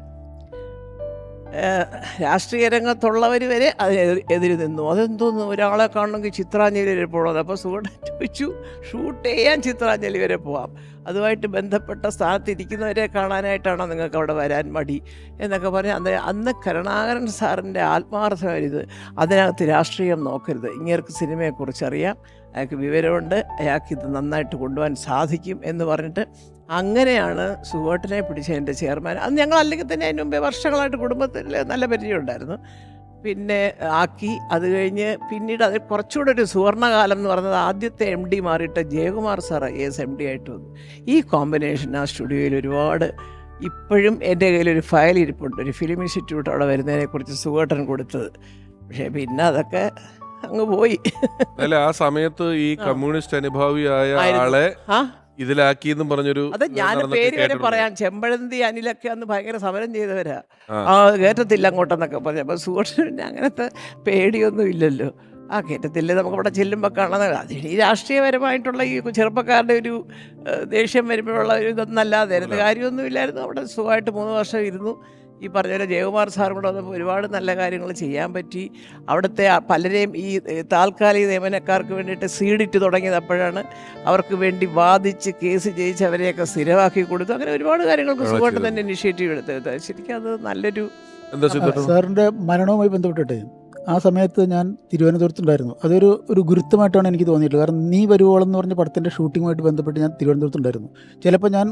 രാഷ്ട്രീയ രംഗത്തുള്ളവർ വരെ അതിനെതിര് നിന്നു. അതെന്തോന്നു, ഒരാളെ കാണണമെങ്കിൽ ചിത്രാഞ്ജലി വരെ പോകണം. അപ്പോൾ സുഖം ചോദിച്ചു, ഷൂട്ട് ചെയ്യാൻ ചിത്രാഞ്ജലി വരെ പോവാം, അതുമായിട്ട് ബന്ധപ്പെട്ട സ്ഥാനത്തിരിക്കുന്നവരെ കാണാനായിട്ടാണോ നിങ്ങൾക്ക് അവിടെ വരാൻ മടി എന്നൊക്കെ പറഞ്ഞ് അന്ന് കരുണാകരൻ സാറിൻ്റെ ആത്മാർത്ഥമായത്, അതിനകത്ത് രാഷ്ട്രീയം നോക്കരുത്, ഇങ്ങേർക്ക് സിനിമയെക്കുറിച്ച് അറിയാം, അയാൾക്ക് വിവരമുണ്ട്, അയാൾക്ക് ഇത് നന്നായിട്ട് കൊണ്ടുപോകാൻ സാധിക്കും എന്ന് പറഞ്ഞിട്ട് അങ്ങനെയാണ് സുഖേട്ടനെ പിടിച്ച എൻ്റെ ചെയർമാൻ. അത് ഞങ്ങൾ അല്ലെങ്കിൽ തന്നെ അതിന് മുമ്പേ വർഷങ്ങളായിട്ട് കുടുംബത്തിൽ നല്ല പരിചയം ഉണ്ടായിരുന്നു. പിന്നെ ആക്കി. അത് കഴിഞ്ഞ് പിന്നീട് അത് കുറച്ചുകൂടെ ഒരു സുവർണകാലം എന്ന് പറയുന്നത് ആദ്യത്തെ MD മാറിയിട്ട് ജയകുമാർ സാർ AS MD ആയിട്ട് വന്നു. ഈ കോമ്പിനേഷൻ ആ സ്റ്റുഡിയോയിൽ ഒരുപാട്, ഇപ്പോഴും എൻ്റെ കയ്യിലൊരു ഫയൽ ഇരിപ്പുണ്ട്, ഒരു ഫിലിം ഇൻസ്റ്റിറ്റ്യൂട്ട് അവിടെ വരുന്നതിനെക്കുറിച്ച് സുഖേട്ടൻ കൊടുത്തത്. പക്ഷേ പിന്നെ അതൊക്കെ അങ്ങ് പോയി. അല്ല, ആ സമയത്ത് ഈ കമ്മ്യൂണിസ്റ്റ് അനുഭാവിയായ ആളെ ഇതിലാക്കിയെന്നും പറഞ്ഞൊരു, അത് ഞാൻ പേര് വരെ പറയാം, ചെമ്പഴന്തി അനിലൊക്കെ അന്ന് ഭയങ്കര സമരം ചെയ്തവരാ. കയറ്റത്തില്ല അങ്ങോട്ടെന്നൊക്കെ പറഞ്ഞു. അപ്പോൾ സുഹൃത്തിന് പിന്നെ അങ്ങനത്തെ പേടിയൊന്നും ഇല്ലല്ലോ. കയറ്റത്തില്ല, നമുക്ക് ഇവിടെ ചെല്ലുമ്പോൾ കാണുന്നത് അതിന് ഈ രാഷ്ട്രീയപരമായിട്ടുള്ള ഈ ചെറുപ്പക്കാരുടെ ഒരു ദേഷ്യം വരുമ്പോഴുള്ള ഒരു ഇതൊന്നല്ലാതെ കാര്യമൊന്നും ഇല്ലായിരുന്നു. അവിടെ സുഖമായിട്ട് 3 വർഷം ഇരുന്നു. ഈ പറഞ്ഞ പോലെ ജയകുമാർ സാറും കൂടെ വന്നപ്പോൾ ഒരുപാട് നല്ല കാര്യങ്ങൾ ചെയ്യാൻ പറ്റി. അവിടുത്തെ പലരെയും ഈ താൽക്കാലിക നിയമനക്കാർക്ക് വേണ്ടിയിട്ട് സീഡിറ്റ് തുടങ്ങിയത് അപ്പോഴാണ്. അവർക്ക് വേണ്ടി വാദിച്ച് കേസ് ജയിച്ച് അവരെയൊക്കെ സ്ഥിരമാക്കി കൊടുത്തു. അങ്ങനെ ഒരുപാട് കാര്യങ്ങൾക്ക് സുഖമായിട്ട് തന്നെ ഇനിഷ്യേറ്റീവ് എടുത്തത്. ശരിക്കും അത് നല്ലൊരു സാറിൻ്റെ മരണവുമായി ബന്ധപ്പെട്ടിട്ട് ആ സമയത്ത് ഞാൻ തിരുവനന്തപുരത്തുണ്ടായിരുന്നു. അതൊരു ഗുരുത്വമായിട്ടാണ് എനിക്ക് തോന്നിയിട്ടുള്ളത്. കാരണം നീ വരുവോളം എന്ന് പറഞ്ഞ പടത്തിൻ്റെ ഷൂട്ടിങ്ങുമായിട്ട് ബന്ധപ്പെട്ട് ഞാൻ തിരുവനന്തപുരത്തുണ്ടായിരുന്നു. ചിലപ്പോൾ ഞാൻ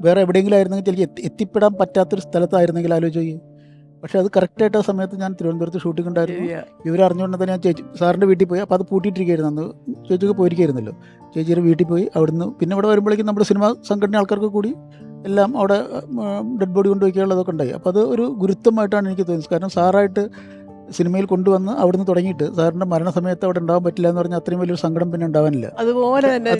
വേറെ എവിടെയെങ്കിലും ആയിരുന്നെങ്കിൽ ചിലപ്പോൾ എത്തിപ്പെടാൻ പറ്റാത്തൊരു സ്ഥലത്തായിരുന്നെങ്കിൽ ആലോചിക്കുക. പക്ഷേ അത് കറക്റ്റായിട്ട് ആ സമയത്ത് ഞാൻ തിരുവനന്തപുരത്ത് ഷൂട്ടിംഗ് ഉണ്ടായിരുന്നു. ഇവരറിഞ്ഞുകൊണ്ട് തന്നെ ഞാൻ സാറിൻ്റെ വീട്ടിൽ പോയി. അപ്പോൾ അത് പൂട്ടിയിട്ടിരിക്കുകയായിരുന്നു. അന്ന് ചേച്ചിക്ക് പോയിരിക്കുമായിരുന്നല്ലോ. ചേച്ചിയുടെ വീട്ടിൽ പോയി. അവിടുന്ന് പിന്നെ ഇവിടെ വരുമ്പോഴേക്കും നമ്മുടെ സിനിമ സംഘടന ആൾക്കാർക്ക് കൂടി എല്ലാം അവിടെ ഡെഡ് ബോഡി കൊണ്ടുപോയിക്കാനുള്ളതൊക്കെ ഉണ്ടായി. അപ്പോൾ അത് ഒരു ഗുരുത്വമായിട്ടാണ് എനിക്ക് തോന്നുന്നത്. കാരണം സാറായിട്ട് സിനിമയിൽ കൊണ്ടുവന്ന് അവിടുന്ന് തുടങ്ങിയിട്ട് സാറിൻ്റെ മരണസമയത്ത് അവിടെ ഉണ്ടാവാൻ പറ്റില്ല എന്ന് പറഞ്ഞാൽ അത്രയും വലിയൊരു സങ്കടം പിന്നെ ഉണ്ടാവാനില്ല. അതുപോലെ തന്നെ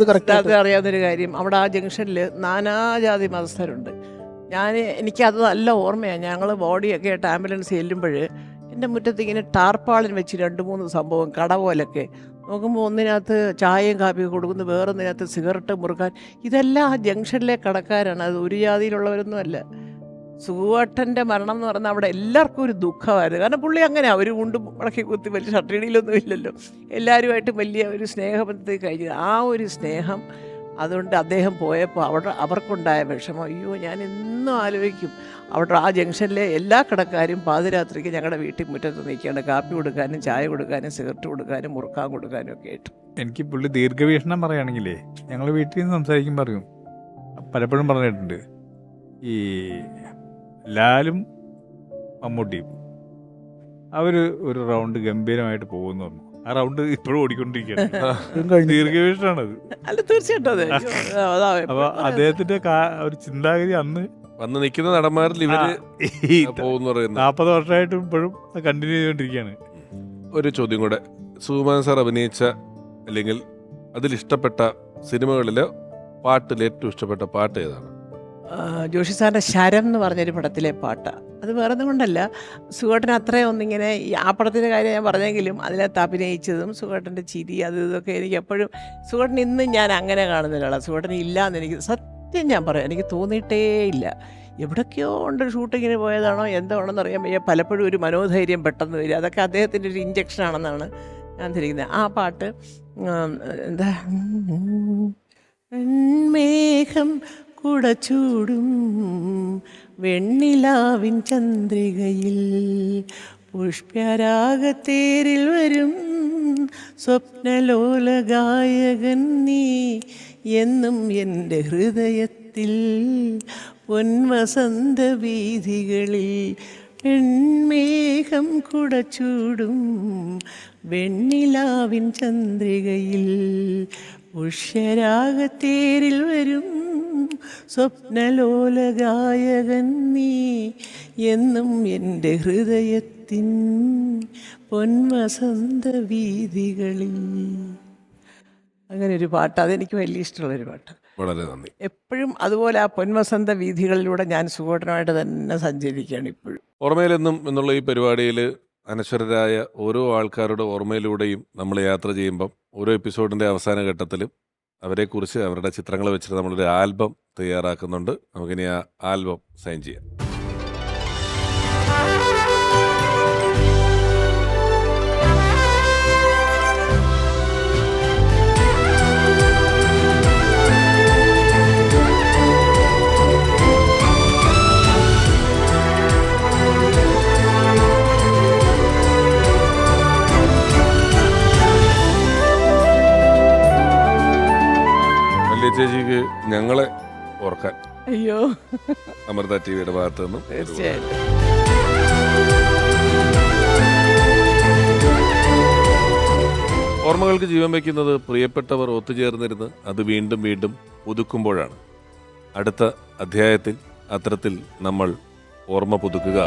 അറിയാവുന്നൊരു കാര്യം, അവിടെ ആ ജംഗ്ഷനിൽ നാനാജാതി മതസ്ഥരുണ്ട്. എനിക്കത് നല്ല ഓർമ്മയാണ്. ഞങ്ങൾ ബോഡിയൊക്കെ ആയിട്ട് ആംബുലൻസ് ചെല്ലുമ്പോൾ എൻ്റെ മുറ്റത്ത് ഇങ്ങനെ ടാർപ്പാളിൻ വെച്ച് 2-3 സംഭവം കട പോലൊക്കെ നോക്കുമ്പോൾ ഒന്നിനകത്ത് ചായയും കാപ്പിയും കൊടുക്കുന്നു, വേറൊന്നിനകത്ത് സിഗരറ്റ് മുറുക്കാൻ. ഇതെല്ലാം ആ ജംഗ്ഷനിലെ കടക്കാരാണ്. അത് ഒരു ജാതിയിലുള്ളവരൊന്നും അല്ല. സുഖേട്ടൻ്റെ മരണം എന്ന് പറഞ്ഞാൽ അവിടെ എല്ലാവർക്കും ഒരു ദുഃഖമായിരുന്നു. കാരണം പുള്ളി അങ്ങനെയാണ്, ഒരു മുണ്ട് മുടക്കി കുത്തി വലിയ ഷട്ടിടിയിലൊന്നും ഇല്ലല്ലോ, എല്ലാവരുമായിട്ട് വലിയ ഒരു സ്നേഹബന്ധത്തിൽ കഴിഞ്ഞു. ആ ഒരു സ്നേഹം, അതുകൊണ്ട് അദ്ദേഹം പോയപ്പോൾ അവർക്കുണ്ടായ വിഷമം, അയ്യോ ഞാൻ എന്നും ആലോചിക്കും. അവിടെ ആ ജംഗ്ഷനിലെ എല്ലാ കടക്കാരും പാതിരാത്രിക്ക് ഞങ്ങളുടെ വീട്ടിൽ മുറ്റത്ത് നിൽക്കുകയാണ്, കാപ്പി കൊടുക്കാനും ചായ കൊടുക്കാനും സിഗരറ്റ് കൊടുക്കാനും മുറുക്കാൻ കൊടുക്കാനും ഒക്കെ ആയിട്ട്. എനിക്ക് പുള്ളി ദീർഘവീക്ഷണം പറയുകയാണെങ്കിലേ, ഞങ്ങൾ വീട്ടിൽ നിന്ന് സംസാരിക്കും പറയും, പലപ്പോഴും പറഞ്ഞിട്ടുണ്ട്, ഈ ലാലും മമ്മൂട്ടിയും അവർ ഒരു റൗണ്ട് ഗംഭീരമായിട്ട് പോകുന്നു പറഞ്ഞു. ആ റൗണ്ട് ഇപ്പോഴും ഓടിക്കൊണ്ടിരിക്കുകയാണ്. ഇതും കഴിഞ്ഞു. ദീർഘവീക്ഷണാണത്. അല്ല തീർച്ചയായിട്ടും അതെ. അതാ അപ്പൊ അദ്ദേഹത്തിന്റെ ഒരു ചിന്താഗതി അന്ന് വന്ന് നിൽക്കുന്ന നടന്മാരിൽ ഇവര് ഈ പോകുന്നു പറയുന്നത്. 40 വർഷമായിട്ടും ഇപ്പോഴും കണ്ടിന്യൂ ചെയ്തുകൊണ്ടിരിക്കുകയാണ്. ഒരു ചോദ്യം കൂടെ, സുകുമാരൻ സാർ അഭിനയിച്ച അല്ലെങ്കിൽ അതിലിഷ്ടപ്പെട്ട സിനിമകളിലെ പാട്ടിൽ ഏറ്റവും ഇഷ്ടപ്പെട്ട പാട്ട് ഏതാണ്? ജോഷി സാറിൻ്റെ ശരം എന്ന് പറഞ്ഞൊരു പടത്തിലെ പാട്ട്. അത് വേറെ ഒന്നും കൊണ്ടല്ല, സുഖേട്ടൻ അത്രയും ഒന്നിങ്ങനെ ആ പടത്തിൻ്റെ കാര്യം ഞാൻ പറഞ്ഞെങ്കിലും അതിനകത്ത് അഭിനയിച്ചതും സുഖേട്ടൻ്റെ ചിരി അത് ഇതൊക്കെ എനിക്ക് എപ്പോഴും, സുഖേട്ടൻ ഇന്നും ഞാൻ അങ്ങനെ കാണുന്ന ഒരാളാണ്. സുഖേട്ടൻ ഇല്ലയെന്ന് എനിക്ക് സത്യം ഞാൻ പറയാം, എനിക്ക് തോന്നിയിട്ടേ ഇല്ല. എവിടൊക്കെയോ ഉണ്ട് ഷൂട്ടിങ്ങിന് പോയതാണോ എന്താണെന്ന് അറിയാൻ വയ്യ. പലപ്പോഴും ഒരു മനോധൈര്യം പെട്ടെന്ന് വരും. അതൊക്കെ അദ്ദേഹത്തിൻ്റെ ഒരു ഇഞ്ചക്ഷൻ ആണെന്നാണ് ഞാൻ ധരിക്കുന്നത്. ആ പാട്ട് എന്താ, മേഘം കുടച്ചൂടും വെണ്ണിലാവിൻ ചന്ദ്രികയിൽ പുഷ്പരാഗത്തേരിൽ വരും സ്വപ്നലോലഗായകൻ നീ എന്നും എൻ്റെ ഹൃദയത്തിൽ പൊൻവസന്ത വീഥികളിൽ വെൺമേഘം കുടച്ചൂടും വെണ്ണിലാവിൻ ചന്ദ്രികയിൽ പുഷ്യരാഗത്തേരിൽ വരും സ്വപ്നലോലഗായകൻ നീ എന്നും എൻ്റെ ഹൃദയത്തിൻ പൊൻവസന്ത വീഥികളിൽ. അങ്ങനെ ഒരു പാട്ട്, അതെനിക്ക് വലിയ ഇഷ്ടമുള്ളൊരു പാട്ട്. വളരെ നന്ദി. എപ്പോഴും അതുപോലെ ആ പൊൻവസന്ത വീഥികളിലൂടെ ഞാൻ സുഖമായിട്ട് തന്നെ സഞ്ചരിക്കുകയാണ് ഇപ്പോഴും. ഓർമ്മയിലെന്നും എന്നുള്ള ഈ പരിപാടിയിൽ അനശ്വരരായ ഓരോ ആൾക്കാരുടെ ഓർമ്മയിലൂടെയും നമ്മൾ യാത്ര ചെയ്യുമ്പം ഓരോ എപ്പിസോഡിൻ്റെ അവസാന ഘട്ടത്തിലും അവരെക്കുറിച്ച് അവരുടെ ചിത്രങ്ങൾ വെച്ചിട്ട് നമ്മളൊരു ആൽബം തയ്യാറാക്കുന്നുണ്ട്. നമുക്കിനി ആ ആൽബം സൈൻ ചെയ്യാം. ചേച്ചിക്ക് ഞങ്ങളെ ഓർക്കാൻ അയ്യോ അമൃത ടിവിയുടെ ഭാഗത്ത് നിന്നും തീർച്ചയായിട്ടും. ഓർമ്മകൾക്ക് ജീവൻ വയ്ക്കുന്നത് പ്രിയപ്പെട്ടവർ ഒത്തുചേർന്നിരുന്ന് അത് വീണ്ടും വീണ്ടും പുതുക്കുമ്പോഴാണ്. അടുത്ത അധ്യായത്തിൽ അത്തരത്തിൽ നമ്മൾ ഓർമ്മ പുതുക്കുക